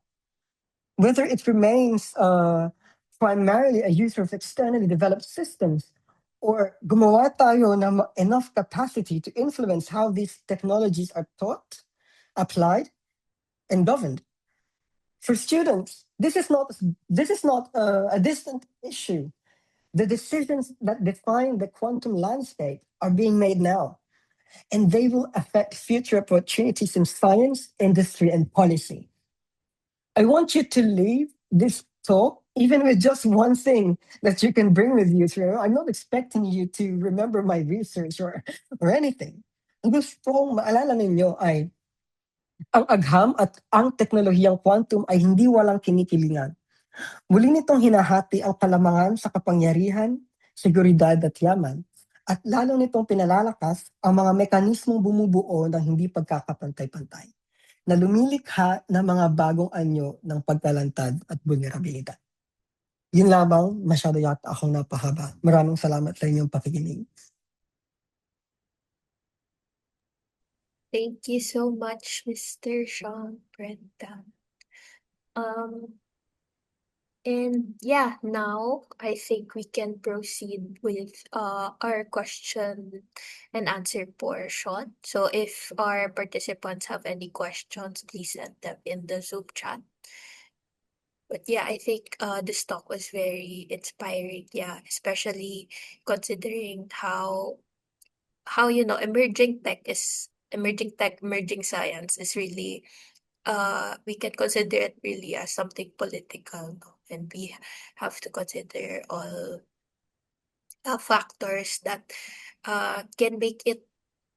Whether it remains primarily a user of externally developed systems or gumawa tayo ng enough capacity to influence how these technologies are taught, applied, and governed. For students, this is not a distant issue. The decisions that define the quantum landscape are being made now, and they will affect future opportunities in science, industry, and policy. I want you to leave this talk even with just one thing that you can bring with you. I'm not expecting you to remember my research or anything. Ang gusto kong maalala ninyo ay ang agham at ang teknolohiyang quantum ay hindi walang kinikilingan. Muli nitong hinahati ang kalamangan sa kapangyarihan, seguridad at yaman, at lalo nitong pinalalakas ang mga mekanismong bumubuo ng hindi pagkakapantay-pantay, na lumilikha ng mga bagong anyo ng pagkalantad at vulnerabilidad. Yun lamang, masyado yata akong napahaba. Maraming salamat sa inyong pakikinig. Thank you so much, Mr. Sean Brendan. And yeah, now I think we can proceed with our question and answer portion. So if our participants have any questions, please send them in the Zoom chat. But yeah, I think this talk was very inspiring. Yeah, especially considering how emerging tech, emerging science is really we can consider it really as something political, no? And we have to consider all factors that can make it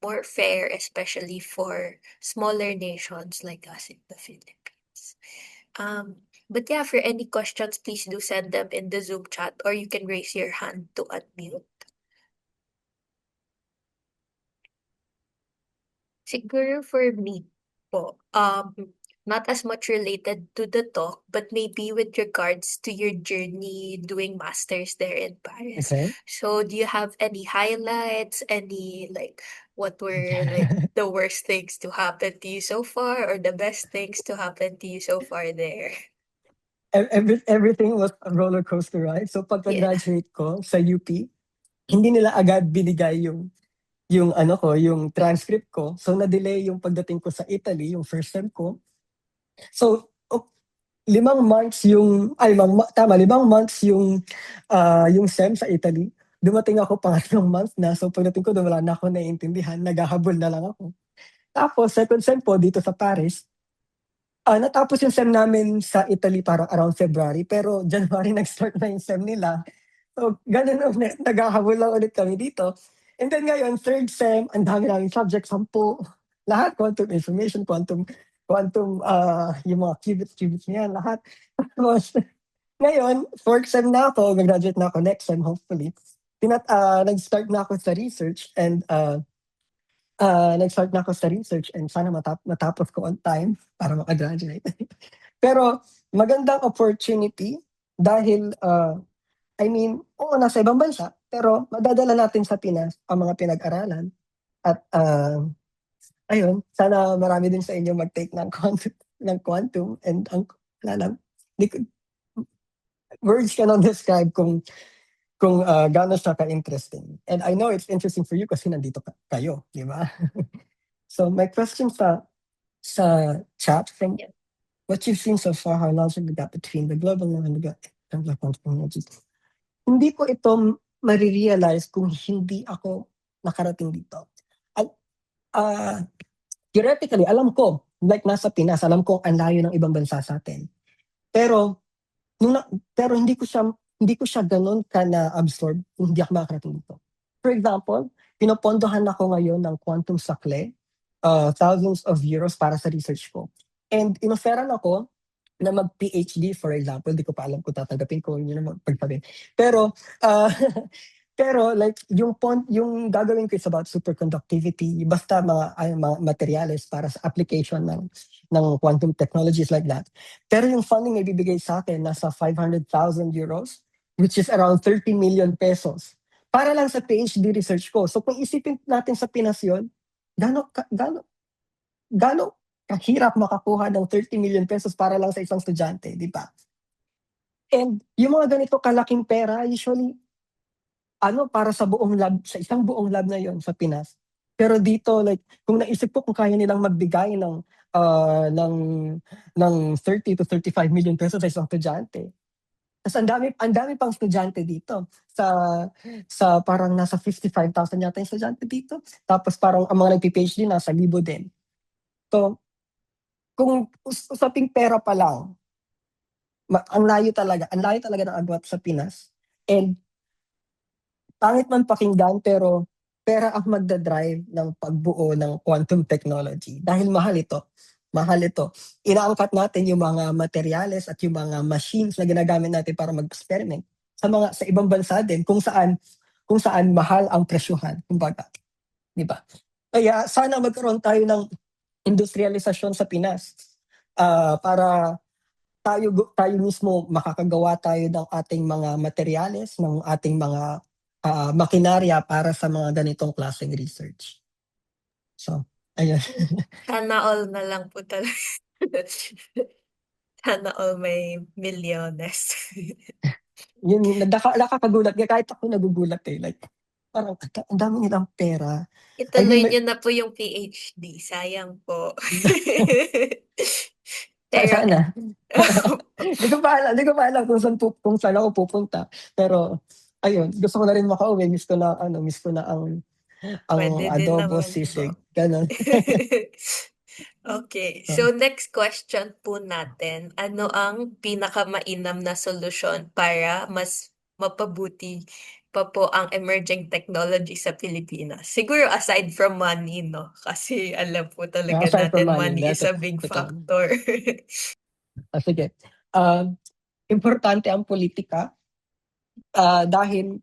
more fair, especially for smaller nations like us in the Philippines. But yeah, for any questions, please do send them in the Zoom chat or you can raise your hand to unmute. Siguro for me po, not as much related to the talk, but maybe with regards to your journey doing masters there in Paris. Okay? So do you have any highlights, any like what were like the worst things to happen to you so far or the best things to happen to you so far there? Everything was a roller coaster ride. So Yeah. pagka-graduate ko sa UP, hindi nila agad binigay yung yung transcript ko. So na-delay yung pagdating ko sa Italy, yung first sem ko. So 5 months yung 5 months yung sem sa Italy. Dumating ako pangatlong month na. So pagdating ko doon wala na ako naiintindihan, naghahabol na lang ako. Tapos second sem po dito sa Paris, natapos yung sem namin sa Italy parang around February, pero January nag-start na yung sem nila. So, ganun ulit, naghahabol lang ulit kami dito. And then ngayon, third sem, ang dami namin subjects, 10. Lahat, quantum information, quantum, yung mga qubits niyan, lahat. Tapos, ngayon, fourth sem na ako, mag-graduate na ako next sem, hopefully. Nag-start na ako sa research and sana matapos ko on time para makagraduate. Pero magandang opportunity dahil nasa ibang bansa, pero madadala natin sa Pinas ang mga pinag-aralan. At ayun, sana marami din sa inyo mag-take ng quantum and words cannot describe kung gaano siya ka-interesting. And I know it's interesting for you kasi nandito kayo, di ba? So my question sa chat from what you've seen so far, how large is the gap between the global norm and the quantum technologies? Hindi ko ito marirealize kung hindi ako nakarating dito. Theoretically, alam ko, like nasa Pinas, alam ko ang layo ng ibang bansa sa atin. Pero hindi ko siya ganun ka na-absorb kung hindi ako makakarating dito. For example, pinopondohan ako ngayon ng quantum sakle, thousands of euros para sa research ko. And inoferan ako na mag-PhD, for example. Di ko pa alam kung tatanggapin ko yun ang pagsabi. Pero, pero like, yung gagawin ko is about superconductivity, basta mga materyales para sa application ng quantum technologies like that. Pero yung funding na ibibigay sa akin, nasa 500,000 euros, which is around 30 million pesos. Para lang sa PhD research ko. So kung isipin natin sa Pinas yun, gano'ng kahirap makakuha ng 30 million pesos para lang sa isang estudyante, di ba? And yung mga ganito kalaking pera, usually, para sa buong lab, sa isang buong lab na yon sa Pinas. Pero dito, like, kung naisip ko kung kaya nilang magbigay ng, ng 30 to 35 million pesos sa isang estudyante. Tapos ang dami pang estudyante dito. Sa parang nasa 55,000 yata yung estudyante dito. Tapos parang ang mga nagpi-PhD nasa libo din. So, kung usaping pera pa lang, ang layo talaga ng agwat sa Pinas. And pangit man pakinggan, pero pera ang magdadrive ng pagbuo ng quantum technology. Dahil mahal ito. Mahal ito. Inaangkat natin yung mga materyales at yung mga machines na ginagamit natin para mag-experiment sa ibang bansa din kung saan mahal ang presyuhan, kumbaga, di ba? Kaya sana magkaroon tayo ng industrialisasyon sa Pinas, para tayo mismo makakagawa tayo ng ating mga materyales, ng ating mga makinarya para sa mga ganitong klaseng research. So, ayun. Sana all na lang po talaga. Sana all may milyones. Yun, nakakagulat. Kahit ako nagugulat eh. Like, parang ang dami nilang pera. I Ituloy mean, niyo na po yung PhD. Sayang po. Pero, sana. Di ko pa alam kung saan ako pupunta. Pero, ayun, gusto ko na rin makauwi. Miss ko na ang pwede din adobo, naman sisig, po. ganun. Okay, So, so next question po natin. Ano ang pinakamainam na solusyon para mas mapabuti pa po ang emerging technology sa Pilipinas? Siguro aside from money, no? Kasi alam po talaga aside from natin money, money is a big totoo. factor. Sige. Importante ang politika, dahil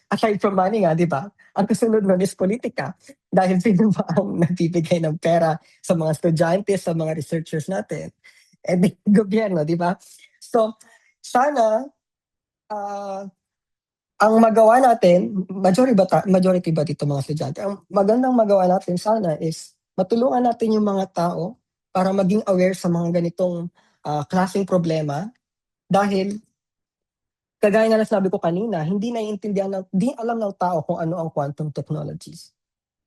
aside from money nga, di ba? Ang kasunod nun is politika. Dahil sino ba ang nagbibigay ng pera sa mga estudyante, sa mga researchers natin? Eh, di, gobyerno, di ba? So, sana, ah, ang magawa natin, majority ba dito mga estudyante, ang magandang magawa natin sana is matulungan natin yung mga tao para maging aware sa mga ganitong klaseng problema. Dahil kagaya nga na sabi ko kanina, di alam ng tao kung ano ang quantum technologies.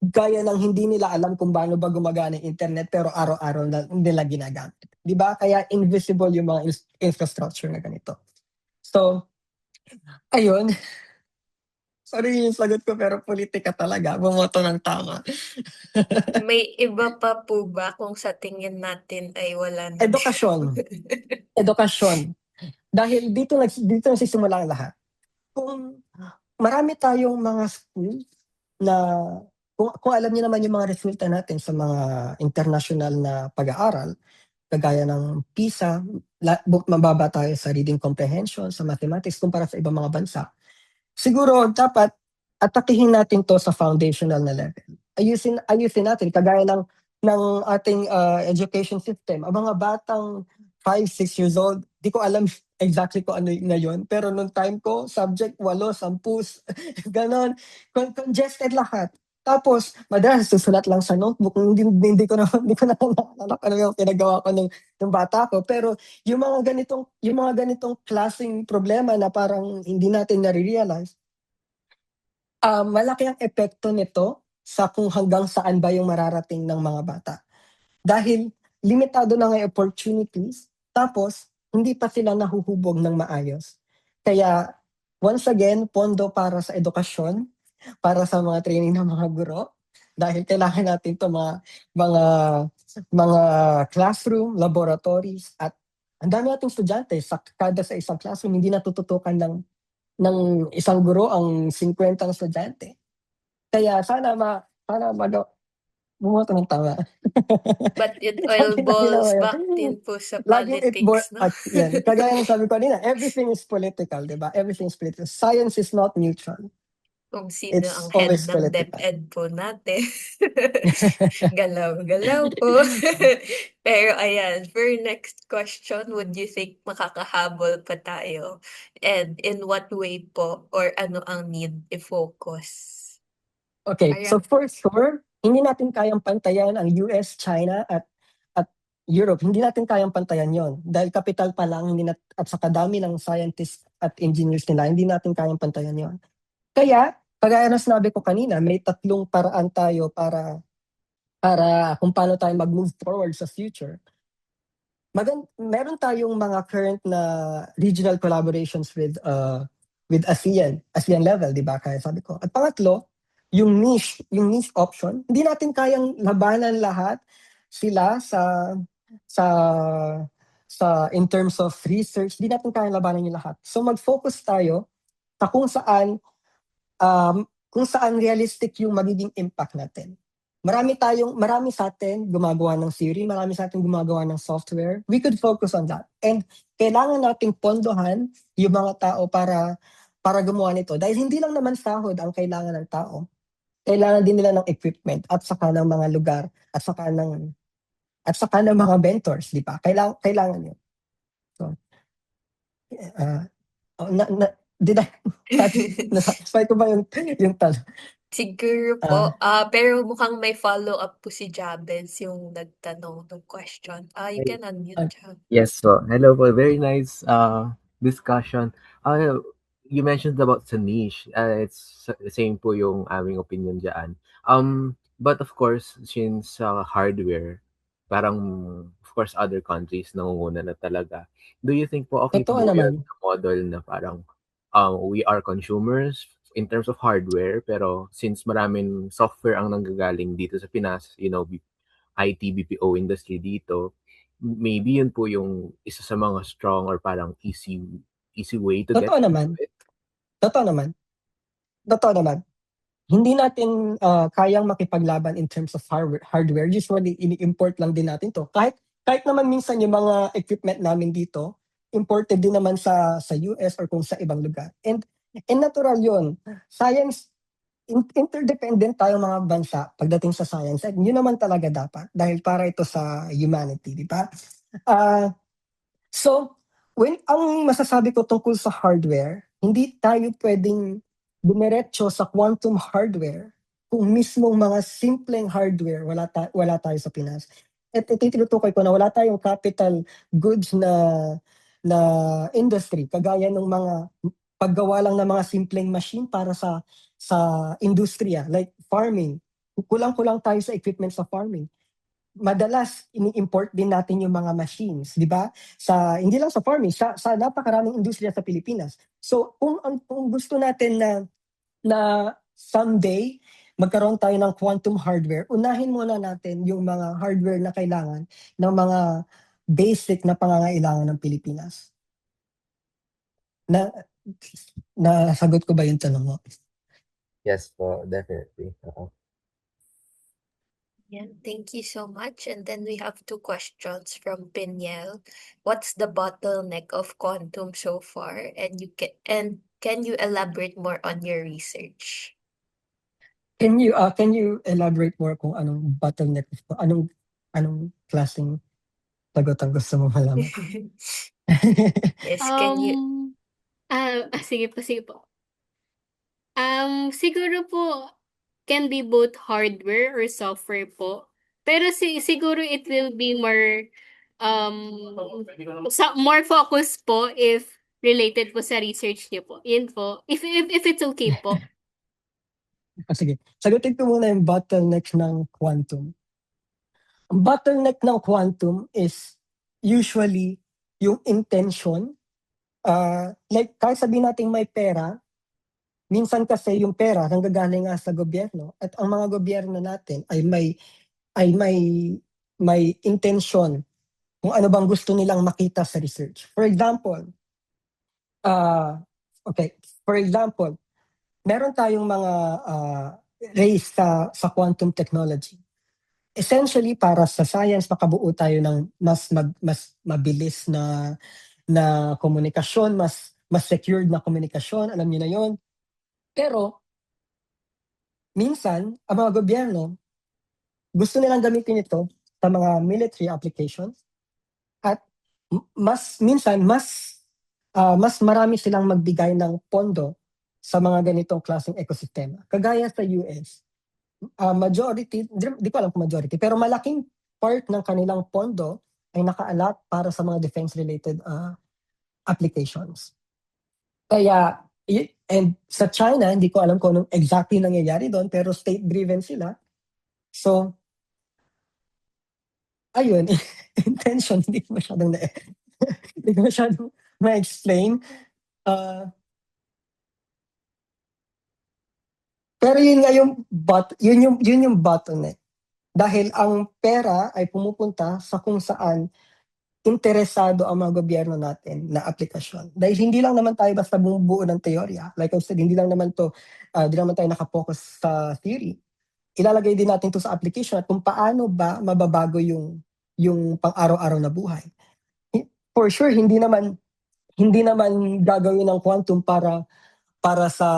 Gaya ng hindi nila alam kung paano ba gumagana yung internet, pero araw-araw na nila ginagamit. Di ba? Kaya invisible yung mga infrastructure na ganito. So, ayun. Sorry yung sagot ko, pero politika talaga. Bumoto ng tama. May iba pa po ba kung sa tingin natin ay wala na din? Edukasyon. Edukasyon. Dahil dito nagsisimula ang lahat. Kung marami tayong mga schools na kung alam niyo naman yung mga resulta natin sa mga international na pag-aaral, kagaya ng PISA, mababa tayo sa reading comprehension, sa mathematics kumpara sa ibang mga bansa. Siguro dapat atakihin natin to sa foundational na level. Ayusin natin kagaya ng ating education system. Ang mga batang 5, 6 years old, di ko alam exactly kung ano na yun. Pero nung time ko, subject 8, 10, ganon. Congested lahat. Tapos, madalas susulat lang sa notebook. Hindi ko na naalala kung ano yung pinagawa ko ng bata ko. Pero yung mga ganitong klaseng problema na parang hindi natin nare-realize, malaki ang epekto nito sa kung hanggang saan ba yung mararating ng mga bata. Dahil limitado na nga yung opportunities, tapos hindi pa sila nahuhubog ng maayos. Kaya once again, pondo para sa edukasyon, para sa mga training ng mga guro, dahil kailangan natin to mga mga classroom, laboratories, at ang dami nating estudyante sa isang classroom, hindi natututukan ng isang guro ang 50 na estudyante. Kaya sana bumoto ng tama. But it all Sabi na ginawa boils yun. back din po sa Laging politics, no? at yan. Kagaya ng sabi ko kanina, everything is political, di ba? Everything is political. Science is not neutral. Kung sino ang It's head always ng political. DepEd po natin. Galaw-galaw po. Pero ayan, for next question, would you think makakahabol pa tayo? And in what way po? Or ano ang need i-focus? Okay, so Ayan. for sure, hindi natin kayang pantayan ang US, China at Europe. Hindi natin kayang pantayan 'yon. Dahil kapital pa lang hindi at sa kadami ng scientists at engineers nila, hindi natin kayang pantayan 'yon. Kaya, kagaya ng sinabi ko kanina, may tatlong paraan tayo para kung paano tayo mag-move forward sa future. Meron tayong mga current na regional collaborations with ASEAN level, 'di ba? Kaya sabi ko. At pangatlo, yung niche option, hindi natin kayang labanan lahat sila sa in terms of research, hindi natin kayang labanan yung lahat. So mag-focus tayo sa kung saan realistic yung magiging impact natin. Marami sa atin gumagawa ng theory, marami sa atin gumagawa ng software. We could focus on that. And kailangan nating pondohan yung mga tao para gumawa nito. Dahil hindi lang naman sahod ang kailangan ng tao. Kailangan din nila ng equipment at saka ng mga lugar at saka ng mga mentors, di ba? Kailangan yun. So, uh, did I, nasatisfy ko ba yung tanong? Siguro Ah, po. Pero mukhang may follow-up po si Jabez yung nagtanong ng question. You Hey, can unmute, ah, Jab. yes po. Hello po. Very nice discussion. You mentioned about sa niche. It's same po yung aming opinion diyan. But of course, since hardware, parang of course other countries nangunguna na talaga. Do you think po okay totoo po yun naman. na model na parang we are consumers in terms of hardware, pero since maraming software ang nanggagaling dito sa Pinas, IT, BPO industry dito, maybe yun po yung isa sa mga strong or parang easy way to get Totoo into naman. it. Totoo naman. Totoo naman. Hindi natin kayang makipaglaban in terms of hardware. Usually, ini-import lang din natin to. Kahit naman minsan yung mga equipment namin dito, imported din naman sa US or kung sa ibang lugar. And natural yun. Science, interdependent tayong mga bansa pagdating sa science. At yun naman talaga dapat. Dahil para ito sa humanity, di ba? Ah, So, ang masasabi ko tungkol sa hardware, hindi tayo pwedeng dumiretso sa quantum hardware kung mismong mga simpleng hardware wala tayo sa Pinas. At ito yung tinutukoy ko na wala tayong capital goods na industry kagaya ng mga paggawa lang ng mga simpleng machine para sa industriya like farming. Kulang-kulang tayo sa equipment sa farming. Madalas ini-import din natin yung mga machines, 'di ba? Hindi lang sa farming, sa napakaraming industriya sa Pilipinas. So kung gusto natin na someday magkaroon tayo ng quantum hardware, unahin muna natin yung mga hardware na kailangan ng mga basic na pangangailangan ng Pilipinas. Na nasagot ko ba yung tanong mo? Yes po, definitely. Yeah, thank you so much. And then we have two questions from Piniel. What's the bottleneck of quantum so far? And can you elaborate more on your research? Can you elaborate more kung anong bottleneck, anong klaseng sagot ang gusto mo malaman? Yes, can you Um, sige po. Siguro po, can be both hardware or software po. Pero siguro it will be more focus po if related po sa research niyo po. Yun po. If it's okay po. Sige, sagutin ko muna yung bottleneck ng quantum. Ang bottleneck ng quantum is usually yung intention. Like, kahit sabihin natin may pera, minsan kasi yung pera nanggagaling nga sa gobyerno at ang mga gobyerno natin ay may intention kung ano bang gusto nilang makita sa research. For example, okay, for example, meron tayong mga race sa quantum technology. essentially para sa science makabuo tayo ng mas mabilis na komunikasyon, mas secured na komunikasyon, alam niyo na 'yon. Pero minsan ang mga gobyerno gusto nilang gamitin ito sa mga military applications at mas marami silang magbigay ng pondo sa mga ganitong klaseng ekosistema. Kagaya sa US, majority, di ko alam kung majority, pero malaking part ng kanilang pondo ay naka-allot para sa mga defense-related applications. Kaya, and sa China, hindi ko alam kung anong exactly nangyayari doon, pero state-driven sila. So, ayun, intention, hindi ko masyadong ma-explain. Pero yun nga yun yung bottleneck. Dahil ang pera ay pumupunta sa kung saan interesado ang mga gobyerno natin na aplikasyon. Dahil hindi lang naman tayo basta bumubuo ng teorya. Like I said, hindi lang naman tayo nakapokus sa theory. Ilalagay din natin to sa application at kung paano ba mababago yung pang-araw-araw na buhay. For sure, hindi naman gagawin ng quantum para sa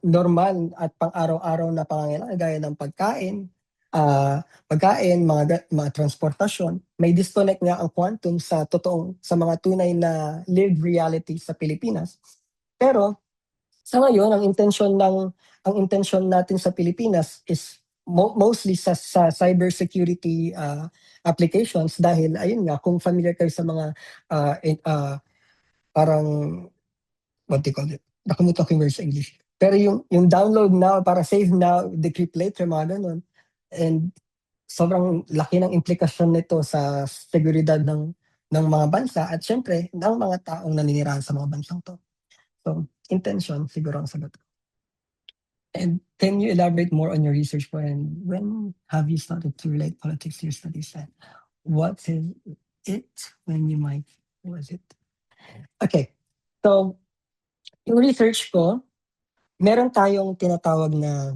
normal at pang-araw-araw na pangangailangan gaya ng pagkain, mga transportasyon. May disconnect nga ang quantum sa mga tunay na lived reality sa Pilipinas. Pero sa ngayon, ang intention natin sa Pilipinas is mostly sa cybersecurity applications dahil ayun nga, kung familiar kayo sa mga parang what do you call it? Nakalimutan ko yung word sa English. Pero yung download now, para save now, decrypt later, mga ganun. And sobrang laki ng implikasyon nito sa seguridad ng mga bansa at syempre, ng mga taong naninirahan sa mga bansang to. So, intention, siguro ang sagot ko. And can you elaborate more on your research po and when have you started to relate politics to your studies? And what is it when you might, what was it? Okay, so yung research ko, meron tayong tinatawag na,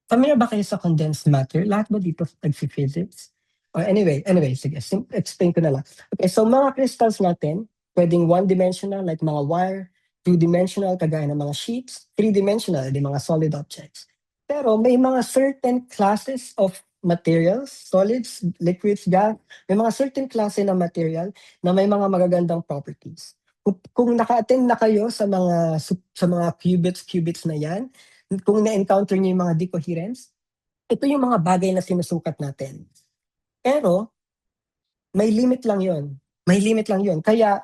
familiar ba kayo sa condensed matter? Lahat ba dito nagsi-physics? Or anyway, sige, explain ko na lang. Okay, so mga crystals natin, pwedeng one-dimensional like mga wire, two-dimensional kagaya ng mga sheets, three-dimensional, di mga solid objects. Pero may mga certain classes of materials, solids, liquids, gas, may mga certain klase ng material na may mga magagandang properties. Kung naka-attend na kayo sa mga qubits na yan, kung na-encounter niyo yung mga decoherence, ito yung mga bagay na sinusukat natin. Pero, may limit lang yon. Kaya,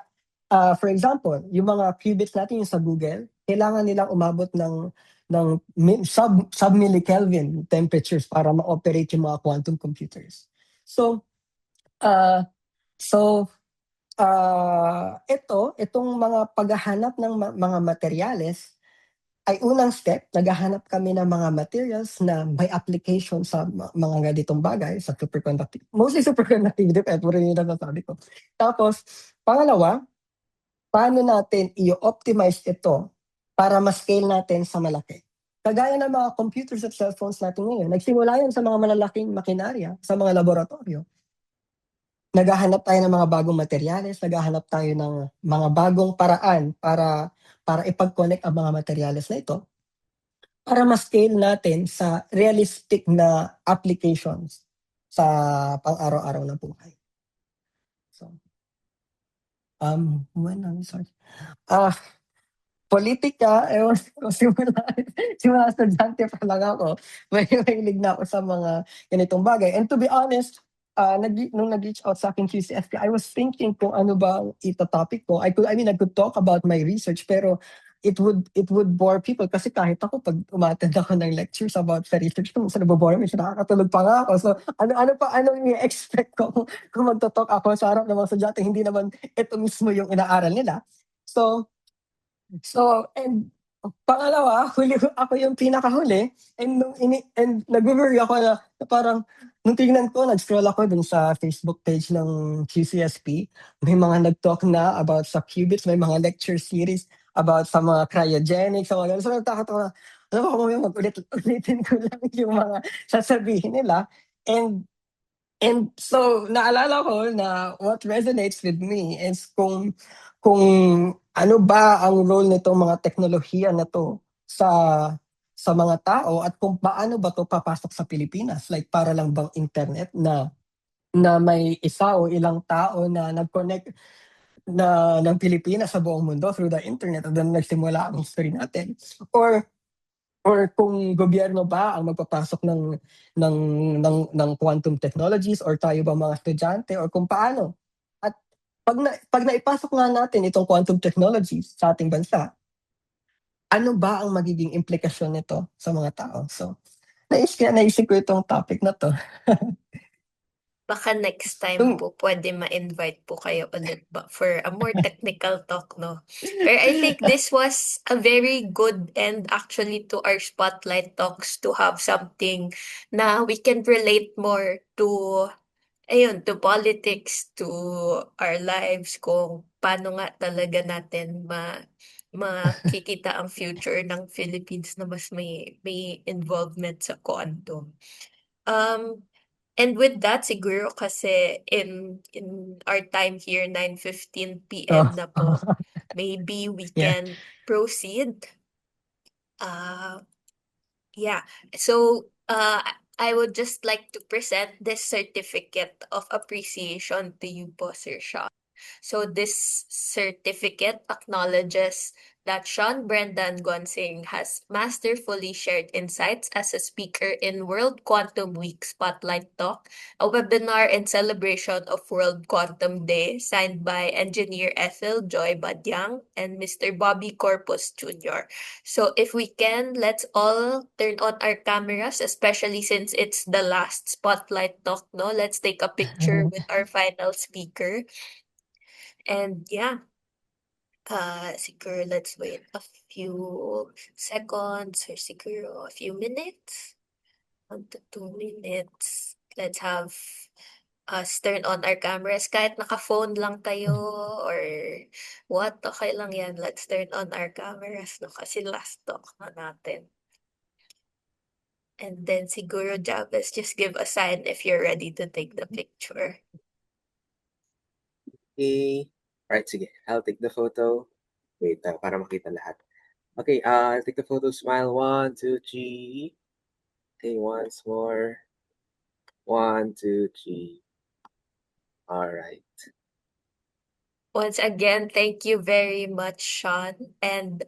for example, yung mga qubits natin yung sa Google, kailangan nilang umabot ng sub-millikelvin temperatures para ma-operate yung mga quantum computers. So, itong mga paghahanap ng mga materyales ay unang step, naghahanap kami ng mga materials na may application sa mga ganitong bagay, sa superconductivity. Mostly superconductivity, pero rin yung nasasabi ko. Tapos, pangalawa, paano natin i-optimize ito para ma-scale natin sa malaki. Kagaya ng mga computers at cellphones natin ngayon, nagsimula yan sa mga malalaking makinarya, sa mga laboratorio. Naghahanap tayo ng mga bagong materyales, naghahanap tayo ng mga bagong paraan para ipag-connect ang mga materyales na ito para ma-scale natin sa realistic na applications sa pang-araw-araw na buhay. So, politika, simula estudyante pa lang ako, may mahilig na ako sa mga ganitong bagay. And to be honest, nung nag-reach out sa akin QCSP, I was thinking kung ano ba ita-topic ko. I could talk about my research, pero it would bore people kasi kahit ako pag umattend ako ng lectures about sa research ko, minsan nabobore me, nakakatulog pa nga ako. So anong i-expect ko kung magto-talk ako sa harap ng mga estudyante, hindi naman ito mismo yung inaaral nila. So and pangalawa, ako yung pinakahuli and nag-worry ako na parang nung tingnan ko, nag-scroll ako dun sa Facebook page ng QCSP, may mga nag-talk na about sa qubits, may mga lecture series about sa mga cryogenics, sa mga ganun. So nagtakot ako na, Alam mo, mamaya ulitin ko lang yung mga sasabihin nila. And so, naalala ko na what resonates with me is kung ano ba ang role nitong mga teknolohiya na to sa mga tao at kung paano ba to papasok sa Pilipinas. Like, para lang bang internet na may isa o ilang tao na nag-connect ng Pilipinas sa buong mundo through the internet at then nagsimula ang history natin. Or kung gobyerno ba ang magpapasok ng ng quantum technologies or tayo ba mga estudyante or kung paano. At pag naipasok nga natin itong quantum technologies sa ating bansa, ano ba ang magiging implikasyon nito sa mga tao? So, naisip ko itong topic na to. Baka next time Yung, po pwede ma-invite po kayo ulit ba for a more technical talk, no? Pero I think this was a very good end actually to our spotlight talks to have something na we can relate more to, ayun, to politics, to our lives, kung paano nga talaga natin makikita ang future ng Philippines na mas may involvement sa quantum. And with that, siguro kasi in our time here, 9:15 oh, PM na po, maybe we yeah. can proceed. Uh, yeah. So, I would just like to present this certificate of appreciation to you po, Sir Sean. So this certificate acknowledges that Sean Brendan Gonsing has masterfully shared insights as a speaker in World Quantum Week Spotlight Talk, a webinar in celebration of World Quantum Day, signed by Engineer Ethel Joy Badyang and Mr. Bobby Corpus Jr. So if we can, let's all turn on our cameras, especially since it's the last Spotlight Talk, no? Let's take a picture with our final speaker. And yeah, siguro let's wait a few seconds or siguro a few minutes, 1 to 2 minutes. Let's have us turn on our cameras. Kahit naka-phone lang kayo or what, okay lang yan. Let's turn on our cameras, no? Kasi last talk na natin. And then siguro, Javis, just give a sign if you're ready to take the picture. Okay. Alright, sige. I'll take the photo. Wait, para makita lahat. Okay, I'll take the photo. Smile. 1, 2, 3. Okay, once more. 1, 2, 3. Alright. Once again, thank you very much, Sean. And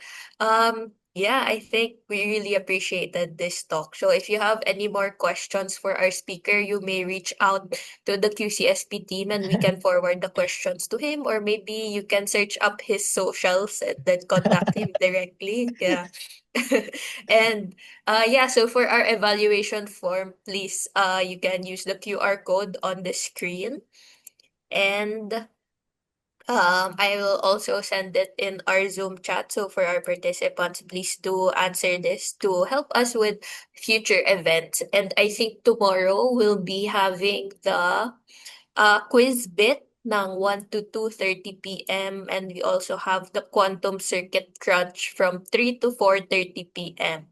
yeah, I think we really appreciated this talk. So if you have any more questions for our speaker, you may reach out to the QCSP team and we can forward the questions to him, or maybe you can search up his socials and then contact him directly. Yeah. And yeah, so for our evaluation form, please you can use the QR code on the screen. And I will also send it in our Zoom chat. So for our participants, please do answer this to help us with future events. And I think tomorrow we'll be having the quiz bit ng 1 to 2:30 p.m. And we also have the quantum circuit crunch from 3 to 4:30 p.m.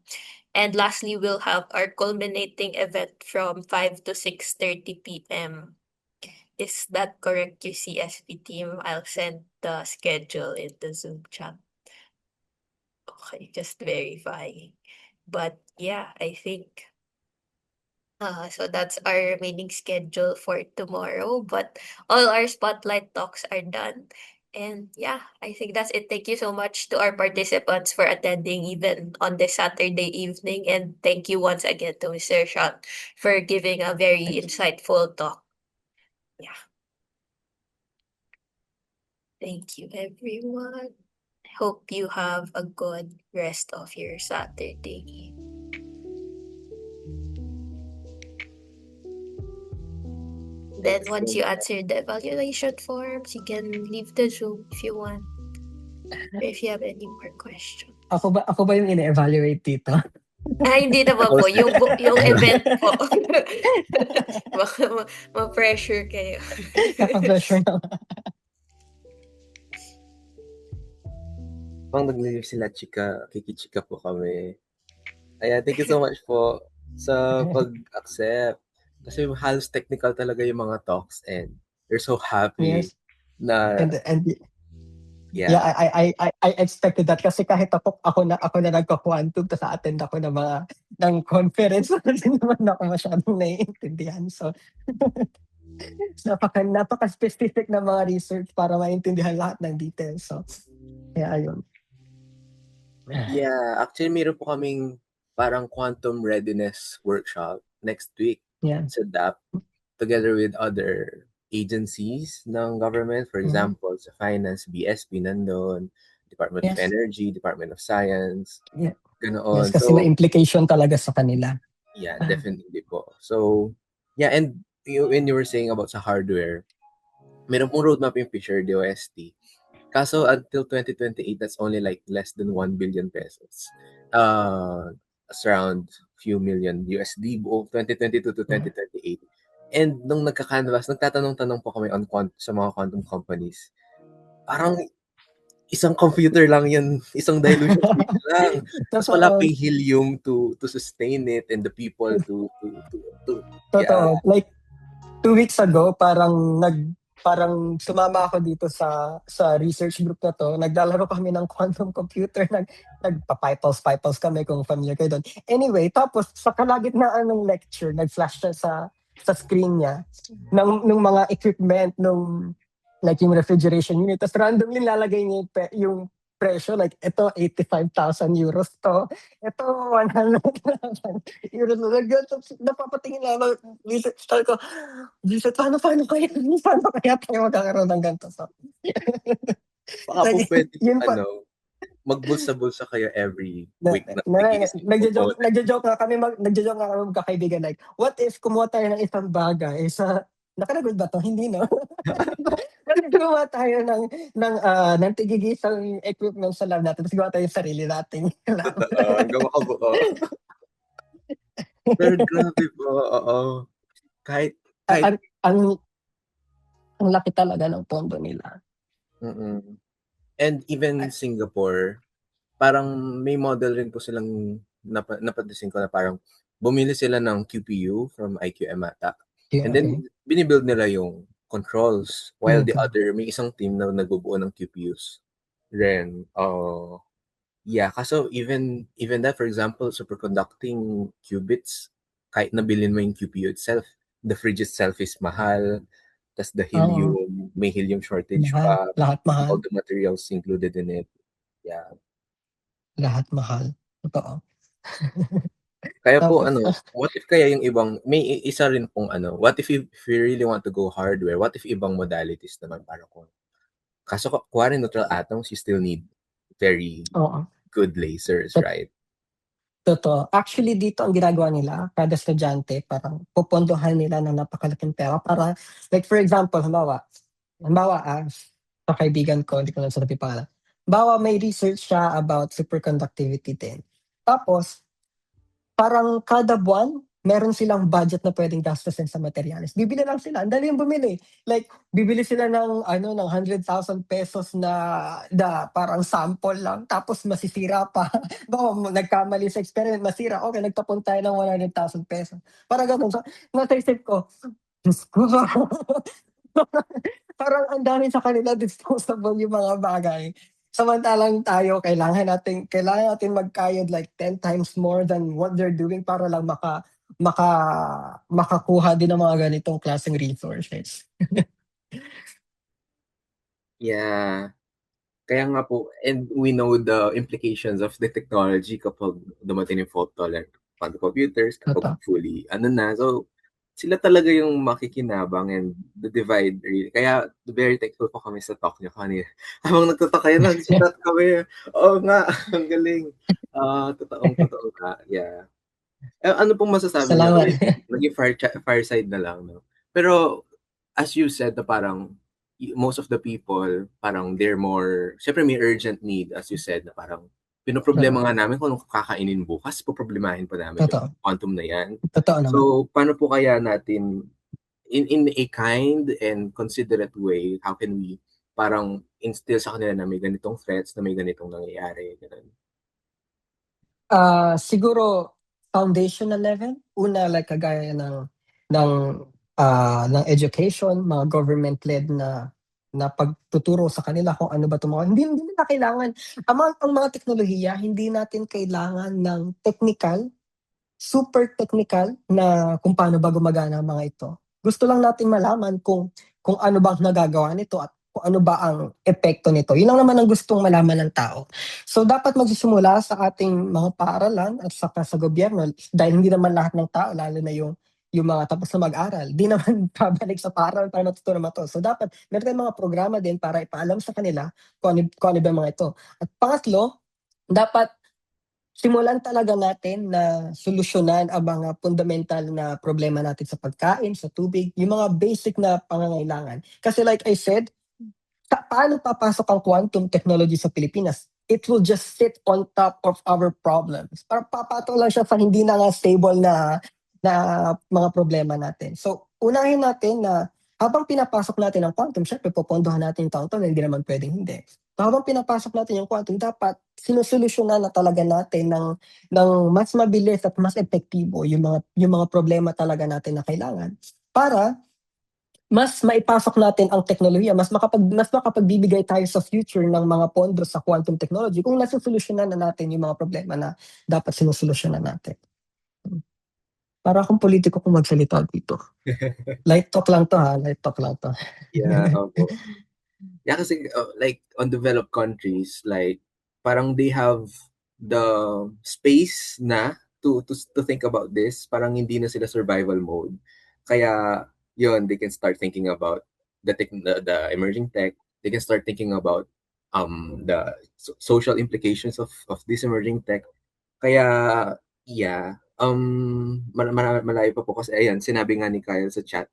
And lastly, we'll have our culminating event from 5 to 6:30 p.m. Is that correct, QCSP team? I'll send the schedule in the Zoom chat. Okay, just verifying. But yeah, I think so that's our remaining schedule for tomorrow. But all our spotlight talks are done. And yeah, I think that's it. Thank you so much to our participants for attending even on this Saturday evening. And thank you once again to Mr. Sean for giving a very insightful talk. Yeah. Thank you, everyone. Hope you have a good rest of your Saturday. Then once you answer the evaluation forms, you can leave the Zoom if you want. Or if you have any more questions. Ako ba yung ine-evaluate dito? Hindi naman po. Yung event po. Baka ma-pressure kayo. Kaka-pressure na. Pang nag-leave sila, chika, kikichika po kami. Ayan, thank you so much po sa pag-accept. Kasi halos technical talaga yung mga talks and we're so happy Yes. na, And yeah, yeah. I expected that kasi kahit ako na nagko-quantum tapos attend ako ng conference hindi naman ako masyadong naiintindihan. So napaka-specific na mga research para maintindihan lahat ng details. So kaya ayun. Yeah, actually meron po kaming parang quantum readiness workshop next week Yeah. sa DAP together with other agencies ng government. For example, sa finance, BSP nandun, Department of Yes. Energy, Department of Science, Yeah. ganoon. Yes, kasi may So, implication talaga sa kanila. yeah, definitely po. So, yeah, and when you were saying about sa hardware, meron pong roadmap yung Fisher DOST. Kaso until 2028, that's only like less than 1 billion pesos. It's around few million USD buong 2022 to 2028. And nung nagka-canvas, nagtatanong-tanong po kami sa mga quantum companies. Parang isang computer lang yan, isang dilution switch lang. Tapos wala pa Totoo. yung helium to sustain it and the people to yeah. Totoo. Like 2 weeks ago, parang sumama ako dito sa research group na to. Naglalaro kami ng quantum computer. Nagpa-pipels kami kung familiar kayo doon. Anyway, tapos sa kalagitnaan ng lecture, nag-flash siya sa screen niya ng mga equipment, like yung refrigeration unit. Tapos randomly lalagay niya yung presyo. Like, ito, 85,000 euros to. Ito, 100,000 euros. Napapatingin lang ako. Sabi ko, Jesus, paano kaya? Paano kaya tayo magkakaroon ng ganito? So, Baka po like, pwede yun pa. magbulsa-bulsa kayo every week na gigising po. Nagjo-joke nga kami magkakaibigan. Like, what if kumuha tayo ng isang bagay nakalagot ba to? Hindi, no? What if gumawa tayo ng tigigisang equipment sa lab natin, tapos gawa tayo yung sarili nating lab. Totoo, hanggang makabuo. Pero grabe po, oo. Kahit ang laki talaga ng pondo nila. And even Singapore, parang may model rin po silang napansin ko na parang bumili sila ng QPU from IQM ata. Yeah, And then binibuild nila yung controls while the other may isang team na nagbubuo ng QPUs. Then yeah, kaso even that, for example, superconducting qubits, kahit nabilin mo yung QPU itself, the fridge itself is mahal. Tas the helium, may helium shortage mahal. pa. Lahat mahal. All the materials included in it. Yeah. Lahat mahal. Totoo. Kaya po what if kaya yung ibang, may isa rin pong what if we really want to go hardware, what if ibang modalities naman para kung, kaso kuwari neutral atoms, you still need very good lasers, right? Totoo. Actually, dito ang ginagawa nila, kada estudyante, parang pupondohan nila ng napakalaking pera para, like for example, halimbawa, sa kaibigan ko, hindi ko lang sabi pangalan. Halimbawa, may research siya about superconductivity din. Tapos, parang kada buwan, meron silang budget na pwedeng gastusin sa materials. Bibili lang sila. Ang dali yung bumili. Like, bibili sila ng 100,000 pesos na parang sample lang. Tapos masisira pa. Baka nagkamali sa experiment, masira. Okay, nagtapon tayo ng 100,000 pesos. Parang ganun. So, nasa isip ko, Diyos ko. Parang ang dami sa kanila disposable yung mga bagay. Samantalang tayo, kailangan natin magkayod like 10 times more than what they're doing para lang makakuha din ng mga ganitong klaseng resources. Yeah. Kaya nga po, and we know the implications of the technology kapag dumating yung fault-tolerant quantum computers, kapag fully, so, sila talaga yung makikinabang and the divide really. Kaya very thankful po kami sa talk niyo kanina. Habang nagtatalk kayo, nagsulat kami. Oo nga, ang galing. Totoo nga, yeah. Ano pong masasabi niyo? Salamat. Naging fireside na lang, no? Pero, as you said, na parang, most of the people, parang they're more, syempre may urgent need, as you said, na parang, pinoproblema nga namin kung anong kakainin bukas, poproblemahin pa namin yung quantum na yan. Totoo naman. So, paano po kaya natin, in a kind and considerate way, how can we parang instill sa kanila na may ganitong threats, na may ganitong nangyayari, ganun? Siguro foundational level. Una, like kagaya ng ng education, mga government-led na pagtuturo sa kanila kung ano ba 'tong mga hindi nila kailangan ang mga teknolohiya, hindi natin kailangan ng technical, super technical na kung paano ba gumagana ang mga ito. Gusto lang natin malaman kung ano bang nagagawa nito at kung ano ba ang epekto nito. Yun lang naman ang gustong malaman ng tao. So dapat magsisimula sa ating mga paaralan at saka sa gobyerno dahil hindi naman lahat ng tao, lalo na yung mga tapos na mag-aral, di naman babalik sa paaralan para matutunan mo to. So dapat meron tayong mga programa din para ipaalam sa kanila kung ano ba yung mga ito. At pangatlo, dapat simulan talaga natin na solusyonan ang mga fundamental na problema natin sa pagkain, sa tubig, yung mga basic na pangangailangan. Kasi like I said, paano papasok ang quantum technology sa Pilipinas? It will just sit on top of our problems. Para papatol lang siya sa hindi na nga stable na mga problema natin. So, unahin natin na habang pinapasok natin ang quantum, syempre popondohan natin yung taon-taon, hindi naman pwedeng hindi. So, habang pinapasok natin yung quantum, dapat sinusolusyonan na talaga natin ng mas mabilis at mas epektibo yung mga problema talaga natin na kailangan para mas maipasok natin ang teknolohiya, mas makapagbibigay tayo sa future ng mga pondo sa quantum technology kung nasosolusyonan na natin yung mga problema na dapat sinusolusyonan natin. Para akong politiko kung magsalita dito. Light talk lang to ha, light talk lang to. Yeah, opo. Yeah, kasi like on developed countries, like parang they have the space na to think about this. Parang hindi na sila survival mode. Kaya yun, they can start thinking about the emerging tech. They can start thinking about the social implications of this emerging tech. Kaya yeah, malayo pa po kasi ayan, sinabi nga ni Kyle sa chat.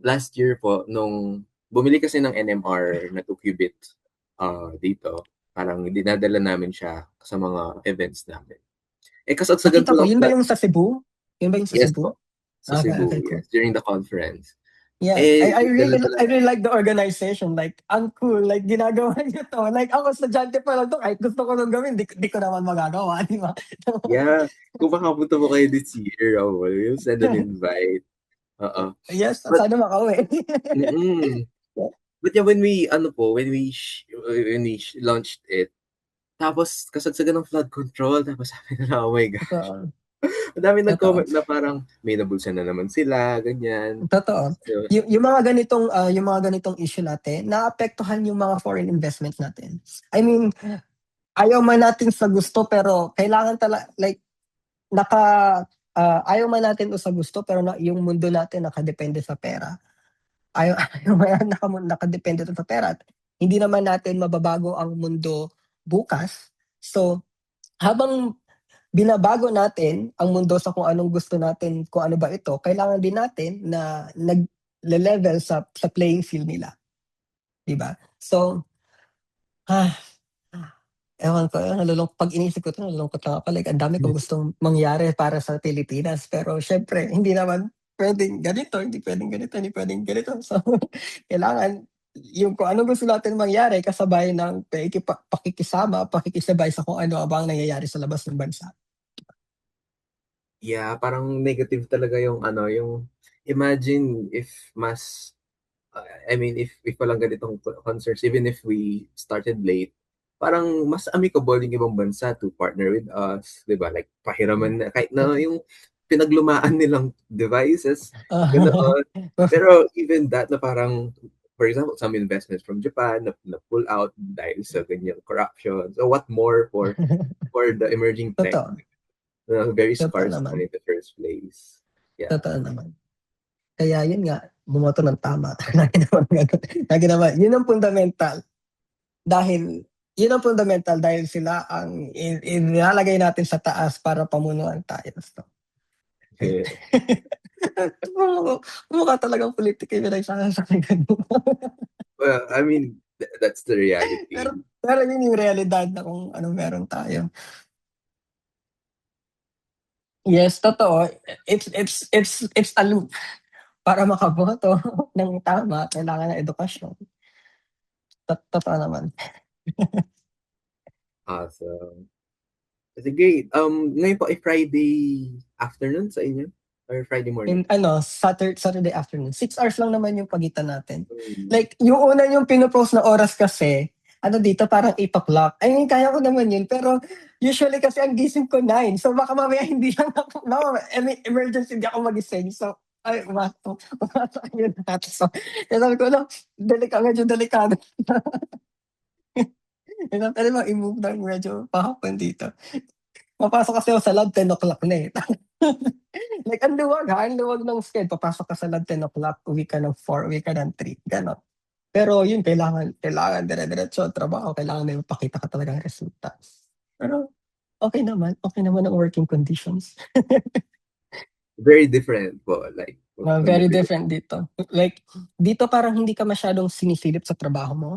Last year po nung bumili kasi ng NMR na 2 qubit dito. Parang dinadala namin siya sa mga events namin. Kasagsagan Nakita po ko, lang yun ba yung sa Cebu? Yun ba yung sa yes Cebu? po, sa Okay, Cebu, okay, cool. yes, during the conference. Yeah, Dala-dala I really like the organization. Like, ang cool. Like, ginagawa niyo to. Like, ako estudyante pa lang to. Kahit gusto ko nung gawin, di ko naman magagawa. Di ba? yeah, kung makapunta po kayo this year, we'll send an invite. Oo. Yes, But sana makauwi. mm, but yeah, when we launched it, tapos kasagsagan ng flood control, tapos sabi nila, oh my God. Totoo. Ang dami Totoo. nag-comment na parang may nabulsa na naman sila, ganyan. Totoo. So, Yung mga ganitong issue natin, naapektuhan yung mga foreign investments natin. I mean, ayaw man natin sa gusto pero kailangan like ayaw man natin o sa gusto pero yung mundo natin nakadepende sa pera. Ayaw man nakadepende sa pera. At hindi naman natin mababago ang mundo bukas. So, habang binabago natin ang mundo sa kung anong gusto natin, kung ano ba ito, kailangan din natin na nag-level sa playing field nila. Diba? So, ewan ko, pag inisip ko ito, nalulungkot lang ako. Like, ang dami kong gustong mangyari para sa Pilipinas. Pero syempre, hindi naman pwedeng ganito, hindi pwedeng ganito, hindi pwedeng ganito. So, kailangan yung kung ano gusto natin mangyari kasabay ng pakikisabay sa kung ano ang nangyayari sa labas ng bansa. yeah, parang negative talaga yung yung imagine if I mean, if walang ganitong concerts, even if we started late, parang mas amicable yung ibang bansa to partner with us, di ba? Like, pahiraman na, kahit na yung pinaglumaan nilang devices, ganoon. Pero even that na parang, for example, some investments from Japan na pull out dahil sa ganyang corruption. So what more for the emerging tech? Totoo. Very Totoo scarce naman. in the first place. Yeah. Totoo naman. Kaya yun nga, bumoto ng tama. Lagi naman, yun ang fundamental. Yun ang fundamental dahil sila ang inilalagay natin sa taas para pamunuan tayo. So, mukha talagang politika yung nagsasabi ganun. Well, I mean, that's the reality. Pero yun yung realidad na kung anong meron tayo. Yes, totoo. It's a loop. Para makaboto ng tama, kailangan ng edukasyon. Totoo naman. Awesome. Kasi great. Ngayon po ay Friday afternoon sa inyo? Or Friday morning? Saturday afternoon. 6 hours lang naman yung pagitan natin. Hmm. Like, yung una yung pinopost na oras kasi, dito parang 8 o'clock. I mean, kaya ko naman yun. Pero usually kasi ang gising ko 9. So baka mamaya hindi lang ako, emergency hindi ako magising. So, umasok yun natin. So, kaya sabi ko, medyo delikado. Pwede mo i-move na medyo pahapon dito. Papasok kasi ako sa lab 10 o'clock na eh. Like, ang luwag ng schedule. Papasok ka sa lab 10 o'clock, uwi ka ng 4, uwi ka ng 3, gano'n. Pero yun, kailangan dire-diretso trabaho, kailangan may mapakita ka talagang resulta. Pero okay naman ang working conditions. Very different po. Like, Very different dito. Like, dito parang hindi ka masyadong sinisilip sa trabaho mo.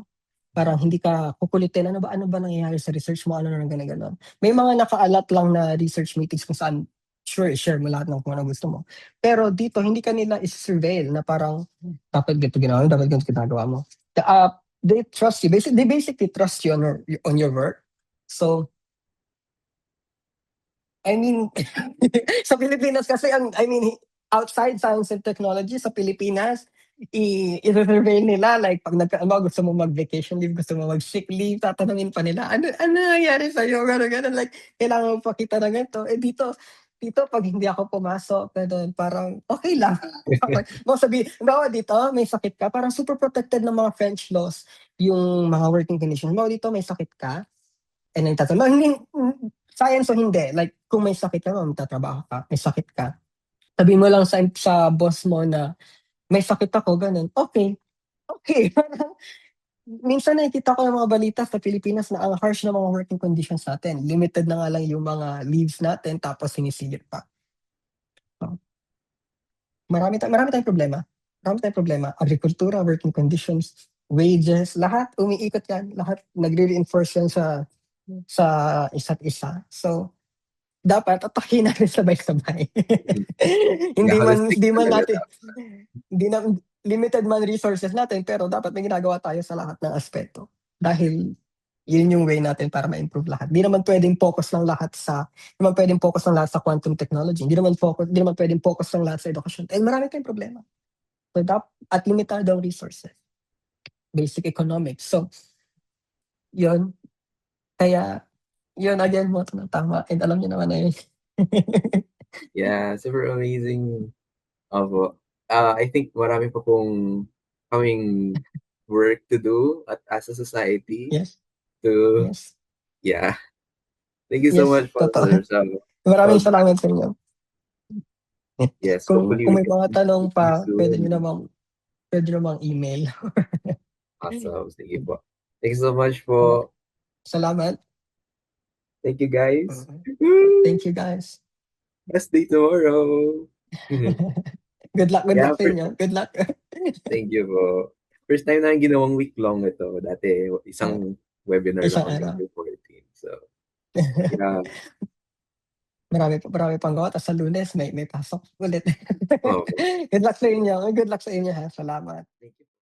Parang hindi ka kukulitin, ano ba nangyayari sa research mo, ano na gano'n. May mga nakaalat lang na research meetings kung saan sure, share mo lahat ng kung ano gusto mo. Pero dito, hindi ka nila is-surveil na parang dapat ganito ginawa mo, dapat ganito ginagawa mo. They trust you. They basically trust you on your work. So, I mean, sa Pilipinas kasi, outside science and technology sa Pilipinas, i-survey nila, like, pag gusto mo mag-vacation leave, gusto mo mag-sick leave, tatanungin pa nila, ano nangyayari sa'yo, gano'n, like, kailangan mo pakita na ganito. Dito, pag hindi ako pumasok, ganun, parang, okay lang. Bawa dito, may sakit ka, parang super protected ng mga French laws, yung mga working conditions. Bawa dito, may sakit ka, and then tatanungin, science o hindi, like, kung may sakit ka, magtatrabaho ka, may sakit ka, sabihin mo lang sa boss mo na, may sakit ako, ganun. Okay. Minsan nakikita ko yung mga balita sa Pilipinas na ang harsh na mga working conditions natin. Limited na nga lang yung mga leaves natin tapos sinisigit pa. So, marami tayong problema. Agrikultura, working conditions, wages, lahat umiikot yan. Lahat nagre-reinforce yan sa isa't isa. So, dapat atakin natin sabay-sabay. Hindi na limited man resources natin, pero dapat may ginagawa tayo sa lahat ng aspeto. Dahil yun yung way natin para ma-improve lahat. Hindi naman pwedeng focus lang lahat sa quantum technology. Hindi naman pwedeng focus lang lahat sa edukasyon. Marami tayong problema. So, at limitado ang resources. Basic economics. So, yun. Kaya, yun again mo tama. And alam niyo naman na yun. Yeah, super amazing. Opo. I think marami pa pong kaming work to do as a society Yes. to, Yes. yeah. Thank you so Yes, much, totoo. Father. So, Maraming salamat sa inyo. yes, Kung hopefully may we can mga tanong meet you pa, pwede soon. namang email. Awesome. Sige po. Thank you so much po. Salamat. Thank you, guys. Thank you, guys. Best day tomorrow. Good luck Yeah, sa inyo. Good luck. thank you po. First time na ginawang week long ito. Dati, isang webinar Isang lang araw. kami before 14. So, yeah. Marami pang gawa. Tapos sa Lunes, may pasok ulit. Oh, Good luck sa inyo. Good luck sa inyo, ha. Salamat. thank you.